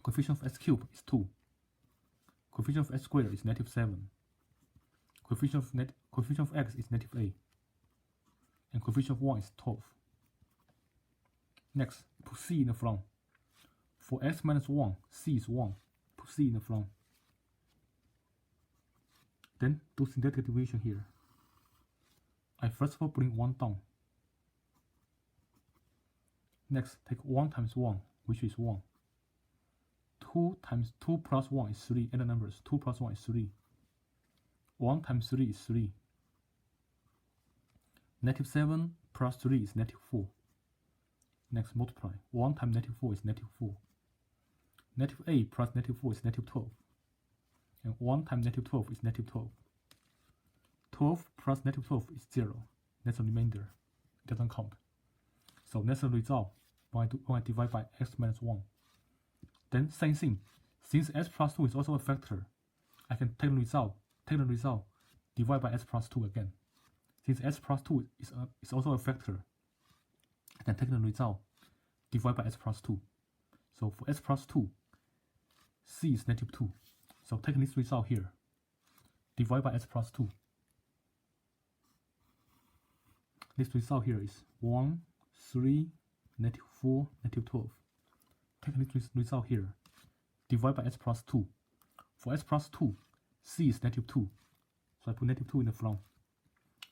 Coefficient of x cubed is 2. Coefficient of x squared is negative 7. Coefficient of x is negative 8. And coefficient of 1 is 12. Next, put c in the front. For x minus 1, c is 1. Put c in the front. Then do syntactic division here. I first of all bring 1 down. Next, take 1 times 1, which is 1. 2 times 2 plus 1 is 3. Add the numbers. 2 plus 1 is 3. 1 times 3 is 3. Negative 7 plus 3 is negative 4. Next, multiply. 1 times negative 4 is negative 4. Negative 8 plus negative 4 is negative 12. And 1 times negative 12 is negative 12. 12 plus negative 12 is 0. That's a remainder. It doesn't count. So that's the result when I divide by x minus 1. Then same thing. Since s plus 2 is also a factor, I can take the result, divide by s plus 2 again. Since s plus 2 is also a factor, I can take the result, divide by s plus 2. So for s plus 2, c is negative 2. So take this result here, divide by s plus 2. This result here is 1, 3, negative 4, negative 12. Take this result here. Divide by s plus 2. For s plus 2, c is negative 2. So I put negative 2 in the front.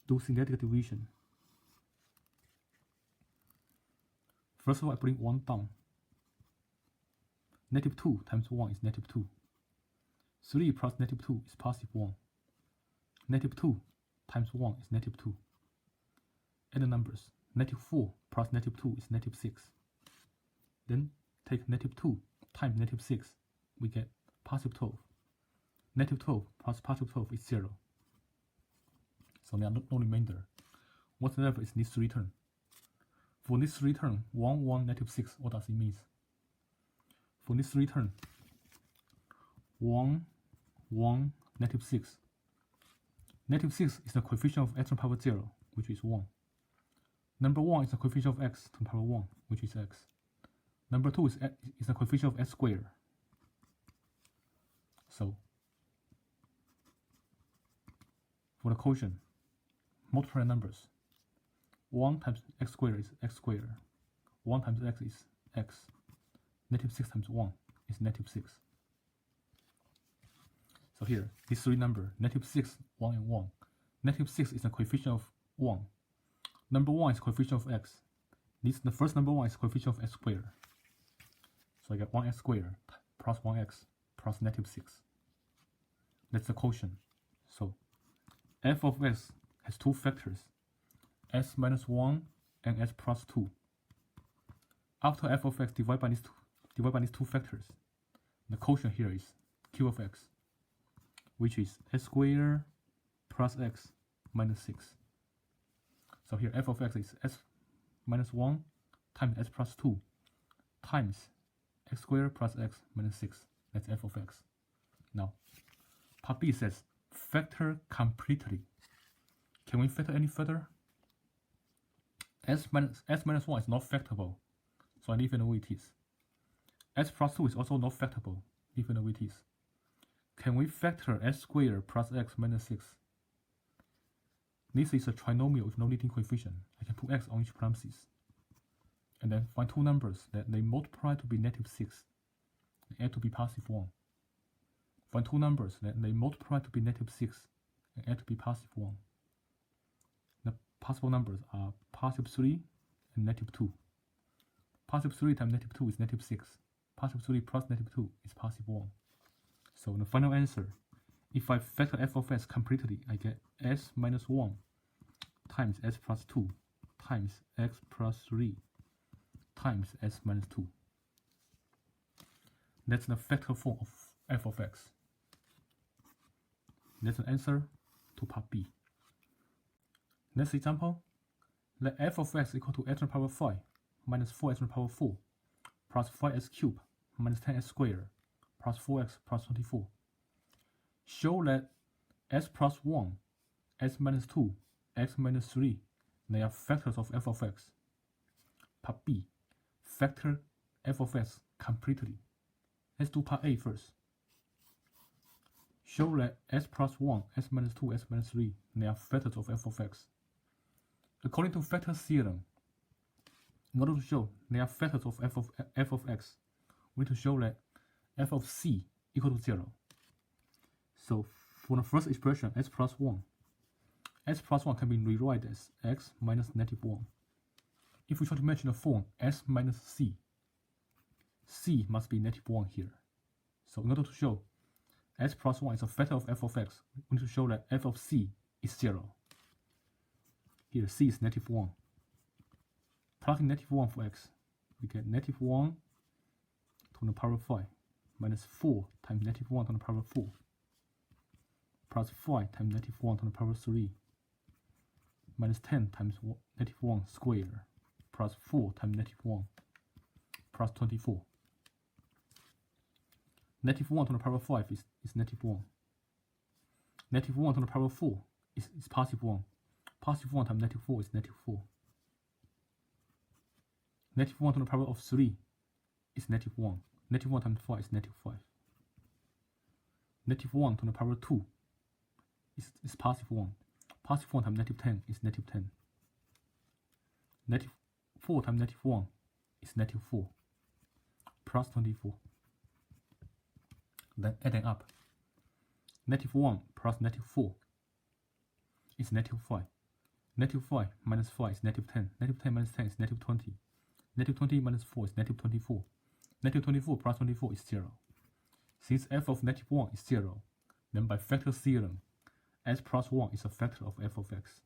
Do synthetic division. First of all, I bring 1 down. Negative 2 times 1 is negative 2. 3 plus negative 2 is positive 1. Negative 2 times 1 is negative 2. Add the numbers. Negative 4 plus negative 2 is negative 6. Then take negative 2 times negative 6. We get positive 12. Negative 12 plus positive 12 is 0. So there are no remainder. Whatever is this 3 term. For this 3 term, 1, 1, negative 6, what does it mean? For this 3 term, 1, 1, negative 6. Negative 6 is the coefficient of x to the power 0, which is 1. Number 1 is the coefficient of x to the power 1, which is x. Number 2 is the coefficient of s squared. So, for the quotient, multiply numbers. 1 times x squared is x squared. 1 times x is x. Negative 6 times 1 is negative 6. So here, these 3 numbers, negative 6, 1, and 1. Negative 6 is the coefficient of 1. Number 1 is coefficient of x. The first number 1 is coefficient of x squared. So I get 1x squared plus 1x plus negative 6. That's the quotient. So f of x has 2 factors, s minus 1 and s plus 2. After f of x divided by these two factors, the quotient here is q of x, which is s squared plus x minus 6. So here f of x is s minus 1 times s plus 2 times x squared plus x minus 6. That's f of x. Now, part B says factor completely. Can we factor any further? S minus 1 is not factorable, so I leave it the way it is. S plus 2 is also not factorable, leave it the way it is. Can we factor s squared plus x minus 6? This is a trinomial with no leading coefficient. I can put x on each parenthesis. And then find 2 numbers that they multiply to be negative 6 and add to be positive 1. Find 2 numbers that they multiply to be negative 6 and add to be positive 1. The possible numbers are positive 3 and negative 2. Positive 3 times negative 2 is negative 6. Positive 3 plus negative 2 is positive 1. So the final answer, if I factor f of x completely, I get s minus 1 times s plus 2 times x plus 3 times s minus 2. That's the factor form of f of x. That's the answer to part B. Next example, let f of x equal to x to the power 5 minus 4x to the power 4 plus 5x cubed minus 10x squared plus 4x plus 24. Show that s plus 1, s minus 2, x minus 3, they are factors of f of x. Part B, factor f of x completely. Let's do part A first. Show that s plus 1, s minus 2, s minus 3, they are factors of f of x. According to Vector Theorem, in order to show they are factors of f of x, we need to show that f of c equal to 0. So for the first expression, s plus 1 can be rewritten as x minus negative 1. If we try to match the form s minus c must be negative 1 here. So in order to show s plus 1 is a factor of f of x, we need to show that f of c is 0. Here c is negative 1. Plugging negative 1 for x, we get negative 1 to the power 5 minus 4 times negative 1 to the power 4 plus 5 times negative 1 to the power 3 minus 10 times negative 1 squared plus 4 times negative 1 plus 24. Negative 1 to the power 5 is negative 1. Negative 1 to the power 4 is positive 1. Positive 1 times negative 4 is negative 4. Negative 1 to the power of 3 is negative 1. Negative 1 times 5 is negative 5. Negative 1 to the power 2 is positive 1. Positive 1 times negative 10 is negative 10. Negative 4 times negative 1 is -4 plus 24. Then adding up, -1 plus -4 is -5. -5 minus 5 is -10. -10 minus 10 is -20. -20 minus 4 is -24. -24 plus 24 is 0. Since f of -1 is 0, then by vector theorem, s plus 1 is a factor of f of x.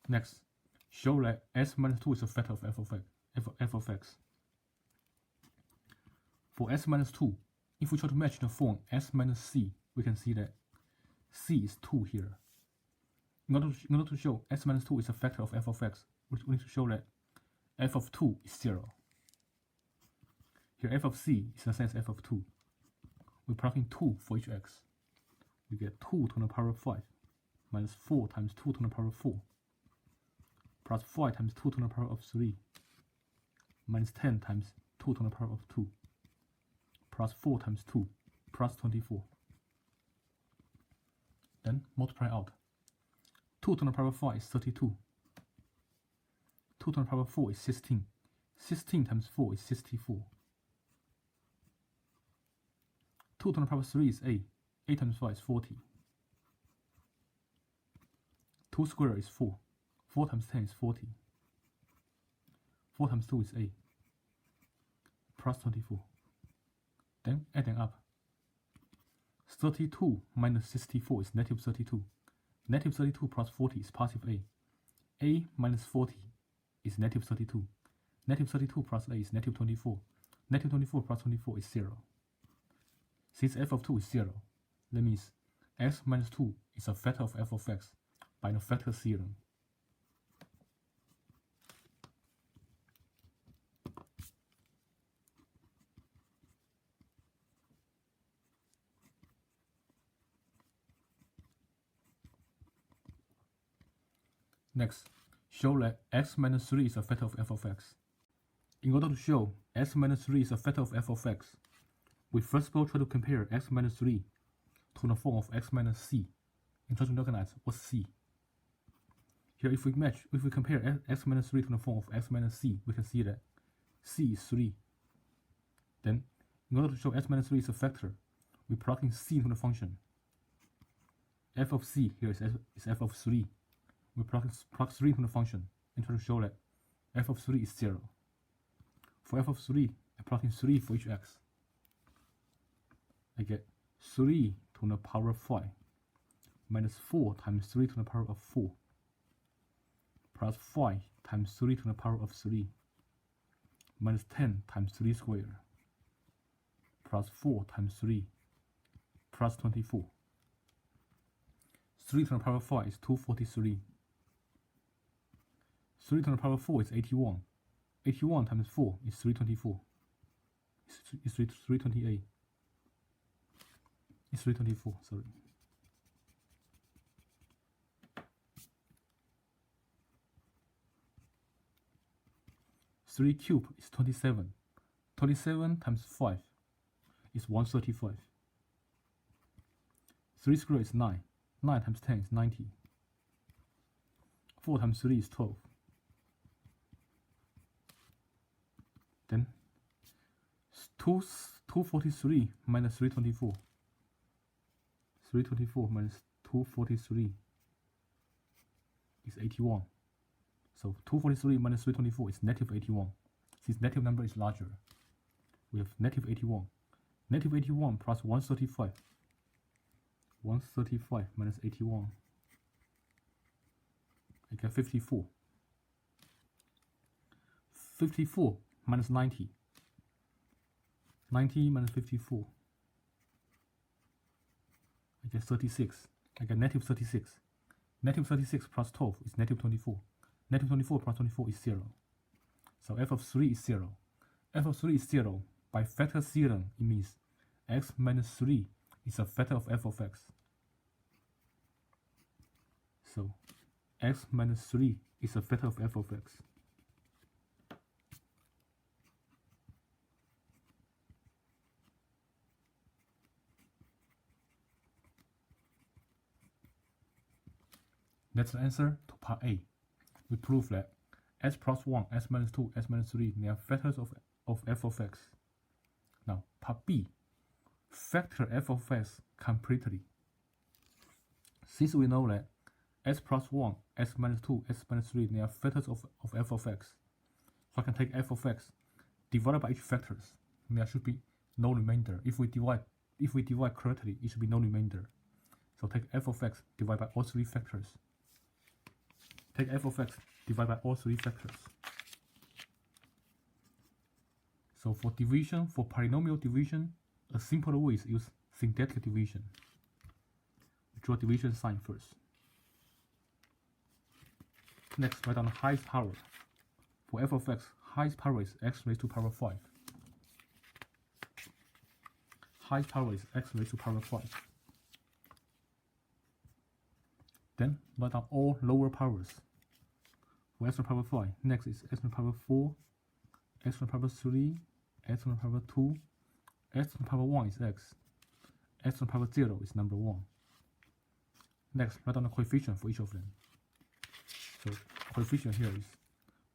Next, show that s minus 2 is a factor of f of x. For s minus 2, if we try to match the form s minus c, we can see that c is 2 here. In order to show s minus 2 is a factor of f of x, we need to show that f of 2 is 0. Here f of c is in a sense f of 2. We plug in 2 for each x. We get 2 to the power of 5 minus 4 times 2 to the power of 4 plus 5 times 2 to the power of 3 minus 10 times 2 to the power of 2 plus 4 times 2 plus 24. Then multiply out. 2 to the power of 5 is 32. 2 to the power of 4 is 16. 16 times 4 is 64. 2 to the power of 3 is 8. 8 times 5 is 40. 2 squared is 4. 4 times 10 is 40. 4 times 2 is 8. Plus 24. Then adding up. 32 minus 64 is negative 32. Negative 32 plus 40 is positive a. A minus 40 is negative 32. Negative 32 plus a is negative 24. Negative 24 plus 24 is 0. Since f of 2 is 0, that means x minus 2 is a factor of f of x by the vector theorem. Next, show that x minus 3 is a factor of f of x. In order to show x minus 3 is a factor of f of x, we first of all try to compare x minus 3 to the form of x minus c and try to recognize what's c. Here, if we compare x minus 3 to the form of x minus c, we can see that c is 3. Then, in order to show x minus 3 is a factor, we plug in c into the function. F of c here is f of 3. We plug 3 into the function and try to show that f of 3 is 0. For f of 3, I plug in 3 for each x. I get 3 to the power of 5 minus 4 times 3 to the power of 4 plus 5 times 3 to the power of 3 minus 10 times 3 squared plus 4 times 3 plus 24. 3 to the power of 5 is 243. 3 to the power of 4 is 81. 81 times 4 is 324. It's 328. It's 324, sorry. 3 cubed is 27. 27 times 5 is 135. 3 squared is 9. 9 times 10 is 90. 4 times 3 is 12. Then 243 minus 324. 324 minus 243 is 81. So 243 minus 324 is negative 81. Since negative number is larger, we have negative 81. Negative 81 plus 135. 135 minus 81. I get 54. 54 minus 90. 90 minus 54. I get 36. I get negative 36. Negative 36 plus 12 is negative 24. Negative 24 plus 24 is 0. So f of 3 is 0. F of 3 is 0. By vector theorem, it means x minus 3 is a factor of f of x. So x minus 3 is a factor of f of x. That's the answer to part A. We prove that s plus 1, s minus 2, s minus 3, they are factors of f of x. Now, part B, factor f of x completely. Since we know that s plus 1, s minus 2, s minus 3, they are factors of f of x, so I can take f of x divided by each factors. There should be no remainder. If we divide correctly, it should be no remainder. So take f of x divided by all three factors. Take f of x divided by all three factors. So for division, for polynomial division, a simpler way is use syntactic division. We draw division sign first. Next, write down the highest power. For f of x, highest power is x raised to power 5. Highest power is x raised to power 5. Then write down all lower powers. For x to the power 5, next is x to the power 4, x to the power 3, x to the power 2, x to the power 1 is x to the power 0 is number 1. Next, write down the coefficient for each of them. So coefficient here is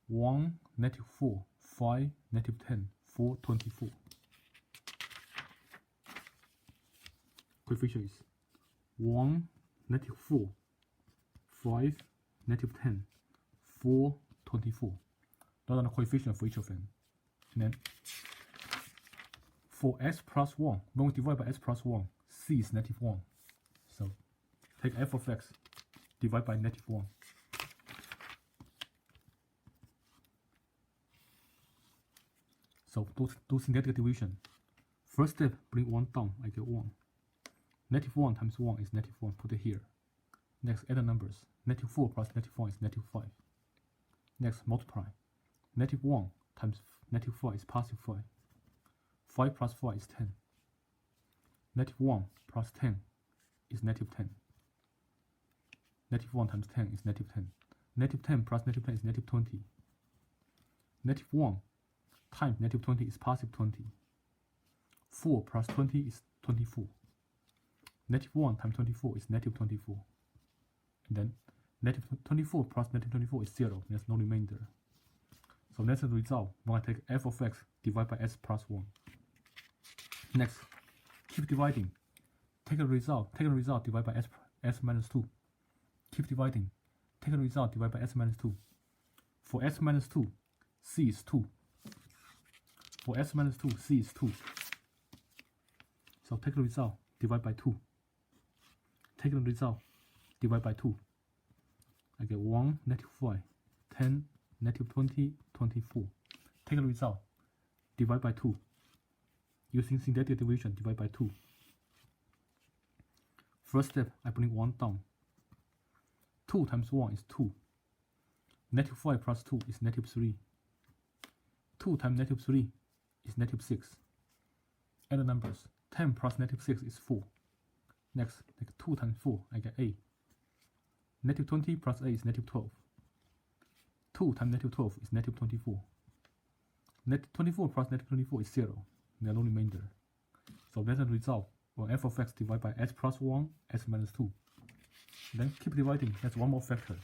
1, -4, 5, -10, 4, 24. Coefficient is 1, -4, 5, -10, 4, 24. Write down the coefficient for each of them. And then for s plus 1, when we divide by s plus 1, c is -1. So take f of x, divide by -1. So do syntactic division. First step, bring 1 down, I get 1. -1 times 1 is -1, put it here. Next, add the numbers. -4 plus -1 is -5. Next, multiply. -1 times -5 is +5. 5 plus 5 is 10. -1 plus 10 is -10. -1 times 10 is -10. -10 plus -10 is -20. -1 times -20 is +20. 4 plus 20 is 24. -1 times 24 is -24. And then -24 plus -24 is 0. There's no remainder. So that's the result when I take f of x divided by s plus 1. Next, keep dividing. Take the result divided by s minus 2. Keep dividing. Take the result divided by s minus 2. For s minus 2, c is 2. For s minus 2, c is 2. So take the result, divide by 2. Take the result, divide by 2. I get 1, -5, 10, -20, 24. Take the result, divide by 2. Using syntactic division, divide by 2. First step, I bring 1 down. 2 times 1 is 2. -5 plus 2 is -3. 2 times -3 is -6. Add the numbers. 10 plus -6 is 4. Next, take 2 times 4, I get 8. -20 plus 8 is -12. 2 times -12 is -24. -24 plus -24 is 0. There are no remainder. So that's the result for f of x divided by s plus 1, s minus 2. Then keep dividing. That's one more factor.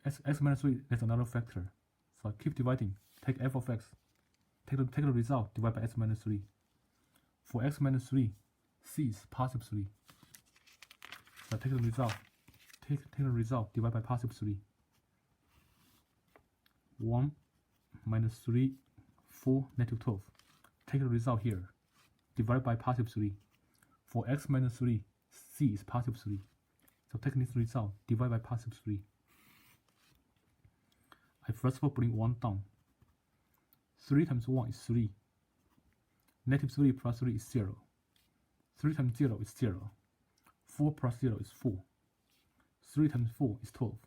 S minus 3, that's another factor. So keep dividing. Take f of x. Take the result, divide by s minus 3. For x minus 3, c is +3. So take the result. Take the result, divide by +3. 1 minus 3, 4, -12. Take the result here. Divide by +3. For x minus 3, c is +3. So take this result, divide by +3. I first of all bring 1 down. 3 times 1 is 3. -3 plus 3 is 0. 3 times 0 is 0. 4 plus 0 is 4. 3 times 4 is 12.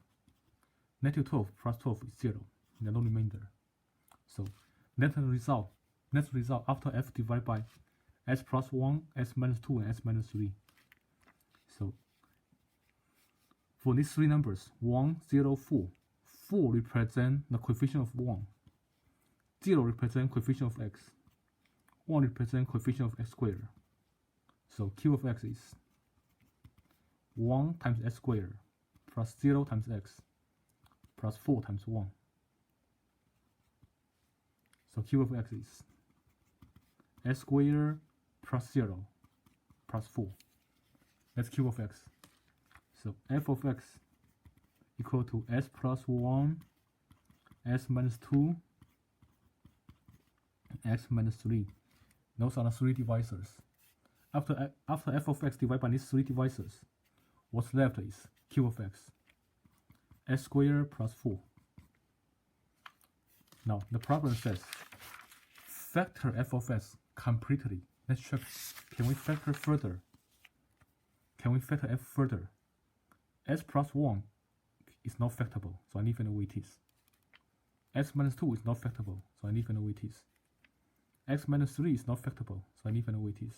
-12 plus 12 is 0. There are no remainder. So that's the result. Next result after f divided by s plus 1, s minus 2, and s minus 3. So for these three numbers, 1, 0, 4, 4 represent the coefficient of 1. 0 represents coefficient of x. 1 represents coefficient of x squared. So q of x is 1 times s squared plus 0 times x plus 4 times 1. So q of x is s squared plus 0 plus 4. That's q of x. So f of x equal to s plus 1, s minus 2, x minus 3. Those are the three divisors. After f of x divided by these three divisors, what's left is q of x, s squared plus 4. Now the problem says factor f of x completely. Let's check. Can we factor further? Can we factor f further? S plus 1 is not factorable, so I need to know what it is. S minus 2 is not factorable, so I need to know what it is. X minus 3 is not factorable, so I need to know what it is.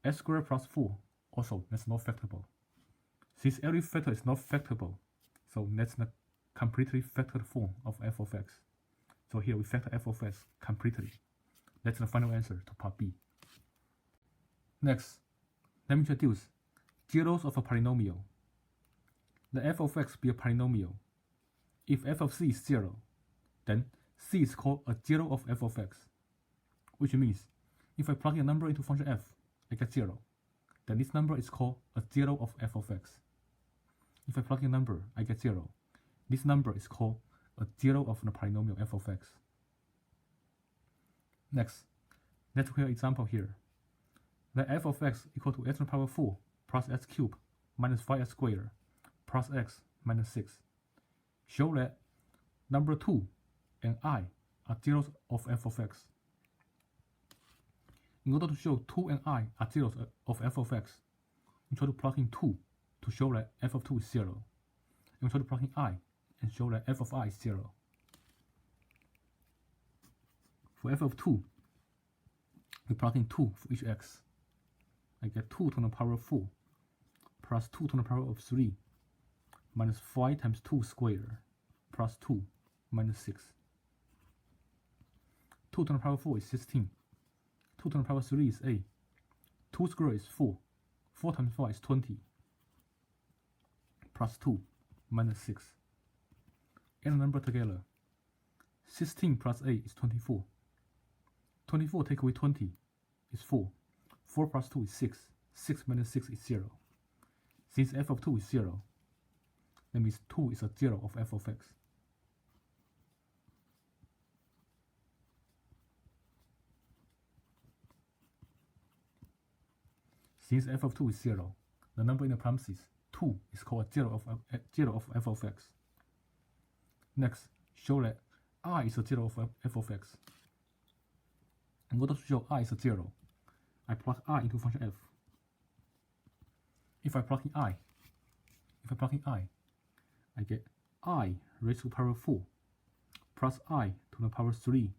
S squared plus 4, also, that's not factorable. Since every factor is not factorable, so that's not completely factored form of f of x. So here we factor f of x completely. That's the final answer to part B. Next, let me introduce zeros of a polynomial. Let f of x be a polynomial. If f of c is 0, then c is called a zero of f of x, which means if I plug in a number into function f, I get 0. Then this number is called a zero of f of x. If I plug in a number, I get 0. This number is called a zero of the polynomial f of x. Next, let's look at an example here. Let f of x equal to x to the power 4 plus x cubed minus 5x squared plus x minus 6. Show that number 2 and I are zeros of f of x. In order to show 2 and I are zeros of f of x, we try to plug in 2 to show that f of 2 is 0. And we try to plug in I and show that f of I is 0. For f of 2, we plug in 2 for each x. I get 2 to the power of 4 plus 2 to the power of 3 minus 5 times 2 squared plus 2 minus 6. 2 to the power of 4 is 16. 2 to the power of 3 is 8. 2 squared is 4. 4 times 4 is 20 plus 2 minus 6. Add the number together. 16 plus 8 is 24. 24 take away 20 is 4. 4 plus 2 is 6. 6 minus 6 is 0. Since f of 2 is 0, that means 2 is a zero of f of x. Since f of 2 is 0, the number in the parentheses 2 is called a zero of f of x. Next, show that I is a zero of f of x. In order to show I is a 0, I plug I into function f. If I plug in I, I get I raised to the power 4 plus I to the power 3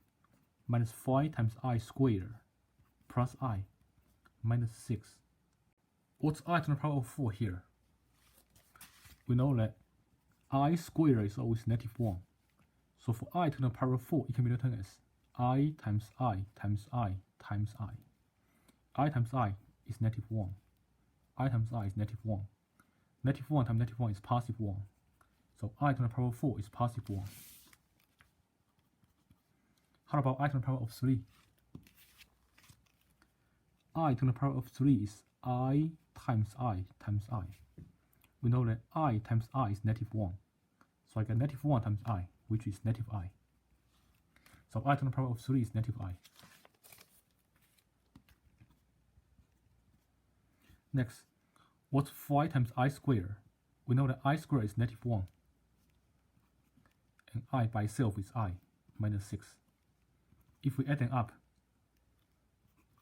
minus 5 times I squared plus I minus 6. What's I to the power of 4 here? We know that I squared is always negative 1. So for I to the power of 4, it can be written as I times I times I times I. I times I is negative 1. I times I is negative 1. Negative 1 times negative 1 is positive 1. So I to the power of 4 is positive 1. How about I to the power of 3? I to the power of 3 is I times I times I. We know that I times I is negative 1. So I get negative 1 times I, which is negative I. So I to the power of 3 is negative I. Next, what's 5 times I squared? We know that I squared is negative 1. And I by itself is I, minus 6. If we add them up,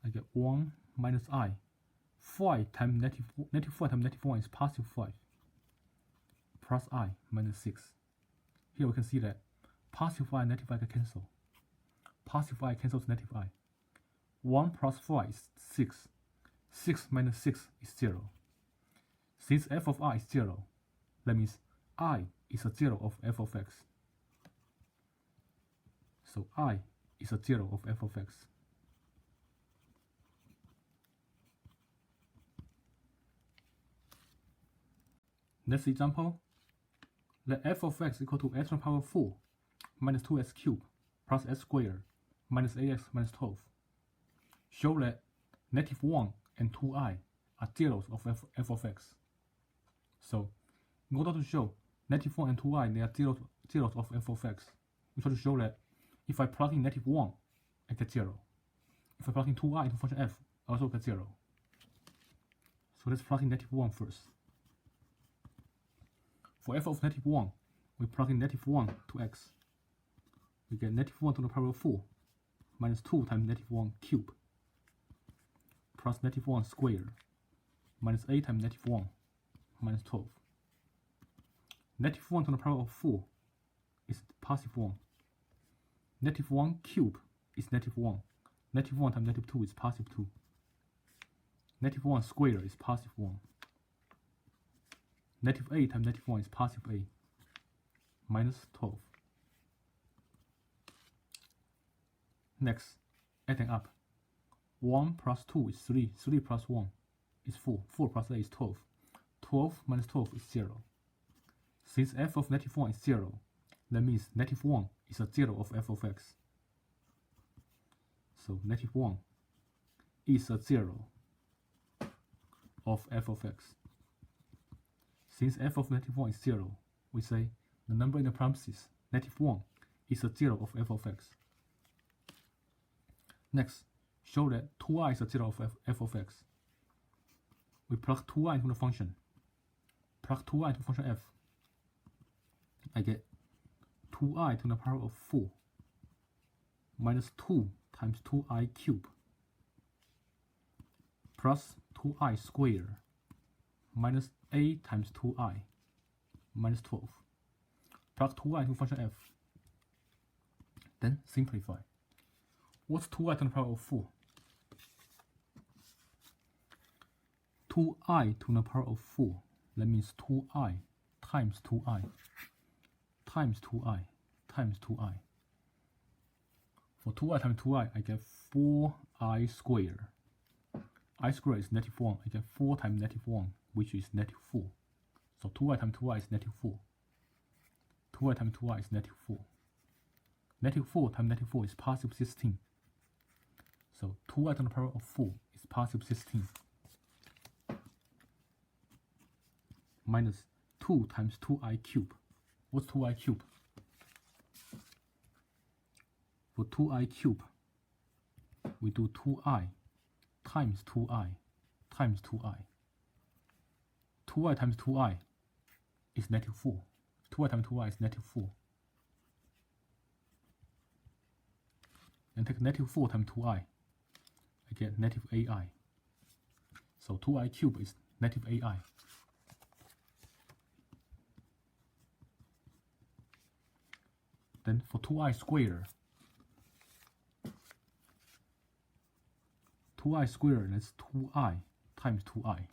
I get 1 minus I. 5 times negative 5 times negative 1 is positive 5. Plus I minus 6. Here we can see that positive I and negative I can cancel. Positive I cancels negative I. 1 plus 5 is 6. 6 minus 6 is 0. Since f of I is 0, that means I is a 0 of f of x. So I is a 0 of f of x. Next example, let f of x equal to x to the power 4 minus 2x cubed plus s squared minus ax minus 12. Show that -1 and 2i are zeros of f of x. So, in order to show -1 and 2i, they are zeros of f of x, we try to show that if I plug in -1, I get 0. If I plug in 2i into function f, I also get 0. So let's plug in -1 first. For f of -1, we plug in -1 to x. We get -1 to the power of 4 minus 2 times -1 cubed plus -1 squared minus 8 times -1 minus 12. -1 to the power of 4 is positive 1. -1 cubed is -1. -1 times -2 is positive 2. -1 squared is positive 1. -8 times -1 is positive 8 minus 12. Next, adding up. 1 plus 2 is 3. 3 plus 1 is 4. 4 plus 8 is 12. 12 minus 12 is 0. Since f of -1 is 0, that means -1 is a zero of f of x. So -1 is a zero of f of x. Since f of -1 is 0, we say the number in the parentheses, -1, is a zero of f of x. Next, show that 2i is a zero of f of x. We plug 2i into the function. Plug 2i into function f. I get 2i to the power of 4 minus 2 times 2i cubed plus 2i squared minus 8 times 2i minus 12. Plug 2i into function f. Then simplify. What's 2i to the power of 4? 2i to the power of 4. That means 2i times 2i times 2i times 2i. For 2i times 2i, I get 4i squared. I squared is -1. I get 4 times -1, which is -4. So 2i times 2i is -4. 2i times 2i is -4. -4 times -4 is positive 16. So 2i to the power of 4 is positive 16. Minus 2 times 2i cubed. What's 2i cubed? For 2i cubed, we do 2i times 2i times 2i. 2i times 2i is -4. 2i times 2i is -4. And take -4 times 2i, I get -8i. So 2i cubed is -8i. Then for 2i squared, 2i squared is 2i times 2i.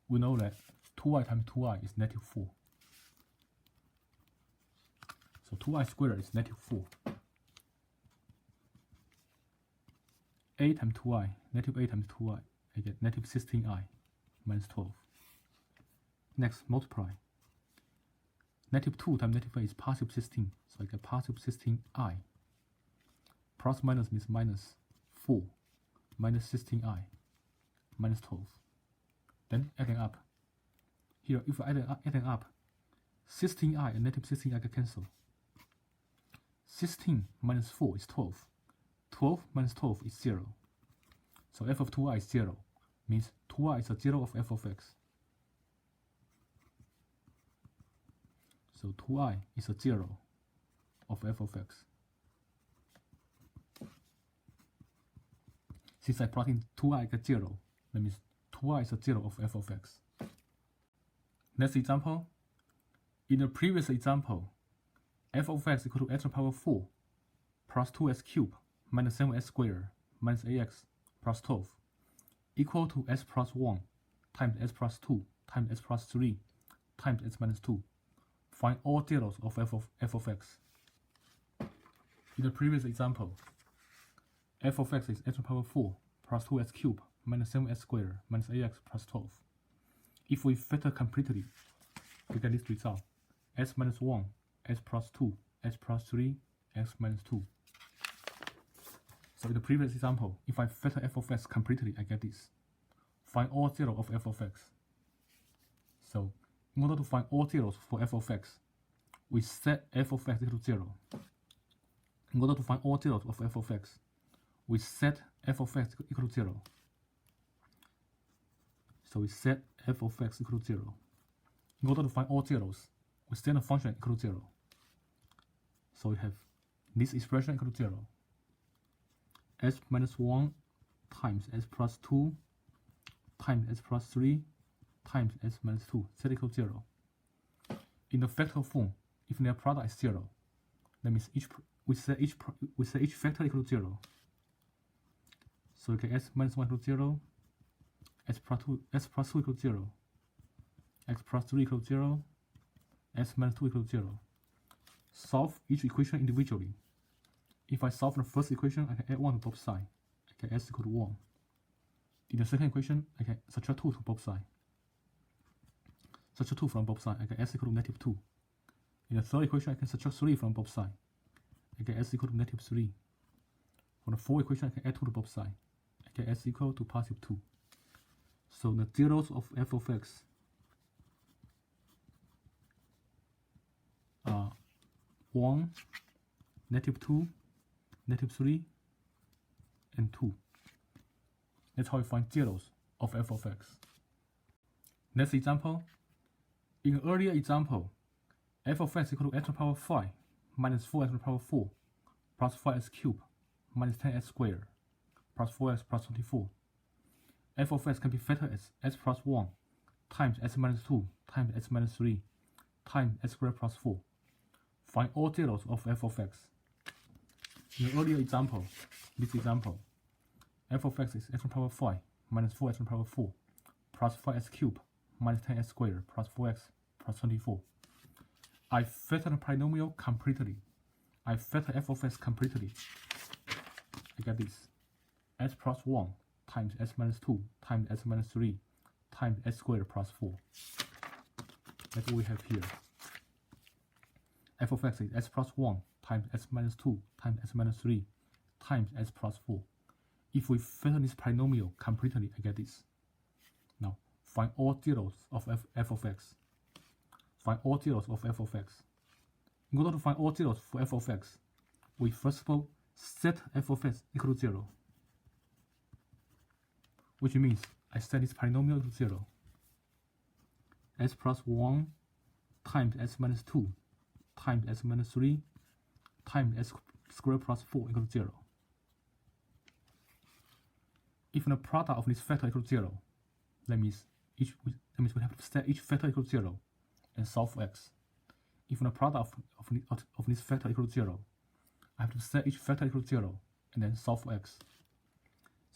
We know that 2i times 2i is -4. So 2i squared is -4. 8 times 2i, -8 times 2i, I get -16i minus 12. Next, multiply. -2 times -8 is positive 16, so I get positive 16i. Plus minus means minus 4, minus 16i, minus 12. Then adding up. Here, if I adding up, 16i and -16i can cancel. 16 minus 4 is 12. 12 minus 12 is 0. So f of 2i is 0, means 2i is a zero of f of x. So 2i is a zero of f of x. Since I plug in 2i, I get 0. That means 2i is a zero of f of x. Next example. In the previous example, f of x equal to x to the power 4 plus 2x cubed minus 7s squared minus ax plus 12 equal to s plus 1 times s plus 2 times s plus 3 times s minus 2. Find all zeros of f of x. In the previous example, f of x is x to the power 4 plus 2s cubed minus 7s squared minus ax plus 12. If we factor completely, we get this result: s minus 1, s plus 2, s plus 3, x minus 2. So in the previous example, if I factor f of x completely, I get this. Find all zeros of f of x. So in order to find all zeros for f of x, we set f of x equal to 0. In order to find all zeros of f of x, we set f of x equal to 0. So we set f of x equal to 0. In order to find all zeros, we set a function equal to 0. So we have this expression equal to 0. S minus 1 times s plus 2 times s plus 3 times s minus 2 set equal to 0. In the factor form, if their product is 0, that means we set each factor equal to 0. So we get s minus 1 equal to 0, s plus 2 equal to 0, x plus 3 equal to 0, s minus 2 equal to 0. Solve each equation individually. If I solve the first equation, I can add 1 to both sides. I get s equal to 1. In the second equation, I can subtract 2 to both sides. Subtract 2 from both sides, I get s equal to negative 2. In the third equation, I can subtract 3 from both sides. I get s equal to negative 3. For the fourth equation, I can add 2 to both sides. I get s equal to positive 2. So the zeros of f of x are 1, negative 2, negative 3, and 2. That's how we find zeros of f of x. Next example. In an earlier example, f of x equal to x to the power 5 minus 4x to the power 4 plus 5x cubed minus 10x squared plus 4x plus 24. F of x can be factored as x plus 1 times x minus 2 times x minus 3 times x squared plus 4. Find all zeros of f of x. In the earlier example, this example, f of x is x to the power 5 minus 4x to the power 4 plus 5x cubed minus 10x squared plus 4x plus 24. I factor the polynomial completely. I factor f of x completely. I get this. S plus 1 times s minus 2 times s minus 3 times s squared plus 4. That's what we have here. F of x is s plus 1 times s minus 2 times s minus 3 times s plus 4. If we factor this polynomial completely, I get this. Now, find all zeros of f of x. Find all zeros of f of x. In order to find all zeros for f of x, we first of all set f of x equal to 0. Which means I set this polynomial to 0. S plus 1 times s minus 2 times s minus 3 times s squared plus 4 equals 0. If the product of this factor equals 0, that means we have to set each factor equals 0 and solve for x. If the product of this factor equals 0, I have to set each factor equals 0 and then solve for x.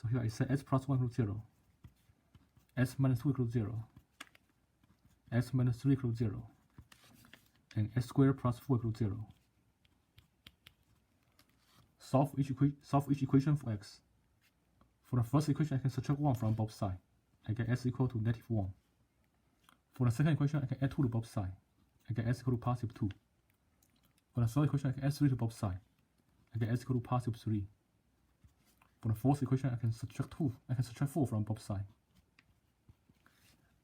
So here I set s plus 1 equals 0, s minus 2 equals 0, s minus 3 equals 0, and s squared plus 4 equals 0. Solve each equation for x. For the first equation, I can subtract 1 from both sides. I get s equal to negative 1. For the second equation, I can add 2 to both sides. I get s equal to positive 2. For the third equation, I can add 3 to both sides. I get s equal to positive 3. For the fourth equation, I can subtract 4 from both sides.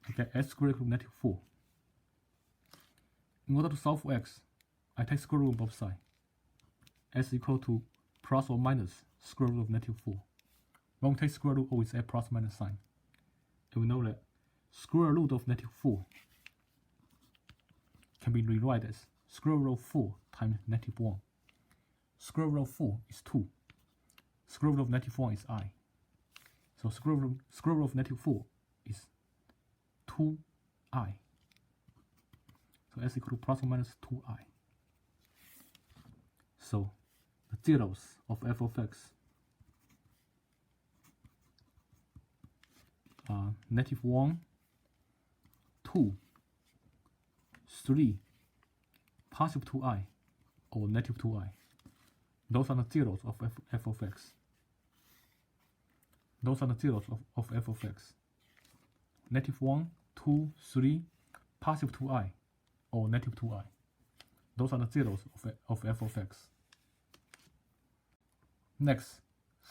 I get s squared equal to negative 4. In order to solve for x, I take square root of both sides. S equal to plus or minus square root of negative 4. When we take square root, always add plus minus sign. And we know that square root of negative 4 can be rewritten as square root of 4 times negative 1. Square root of 4 is 2. Square root of negative 1 is I. So square root of negative 4 is 2i. So s equal to plus or minus 2i. So the zeros of f of x are negative 1, 2, 3, positive 2i, or negative 2i. Those are the zeros of f of x. Those are the zeros of f of x. Negative 1, 2, 3, positive 2i, or negative 2i. Those are the zeros of f of x. Next,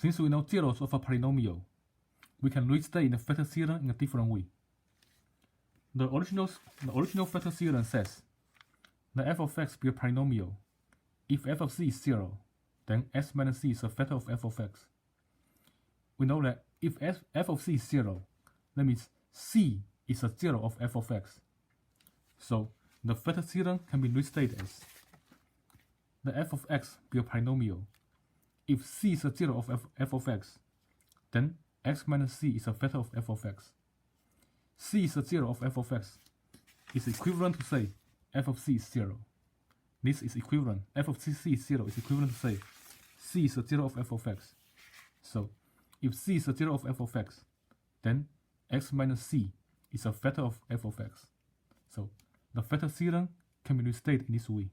since we know zeros of a polynomial, we can restate the Vector Theorem in a different way. The original Vector Theorem says the f of x be a polynomial if f of c is 0, then x minus c is a vector of f of x. We know that if f of c is 0, that means c is a zero of f of x. So the Vector Theorem can be restated as the f of x be a polynomial if c is a zero of f of x, then x minus c is a vector of f of x. C is a zero of f of x is equivalent to say f of c is 0. This is equivalent. F of c is 0 is equivalent to say c is a zero of f of x. So if c is a zero of f of x, then x minus c is a vector of f of x. So the Vector Theorem can be restated in this way.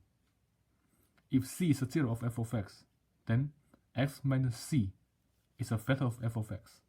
If c is a zero of f of x, then x minus c is a vector of f of x.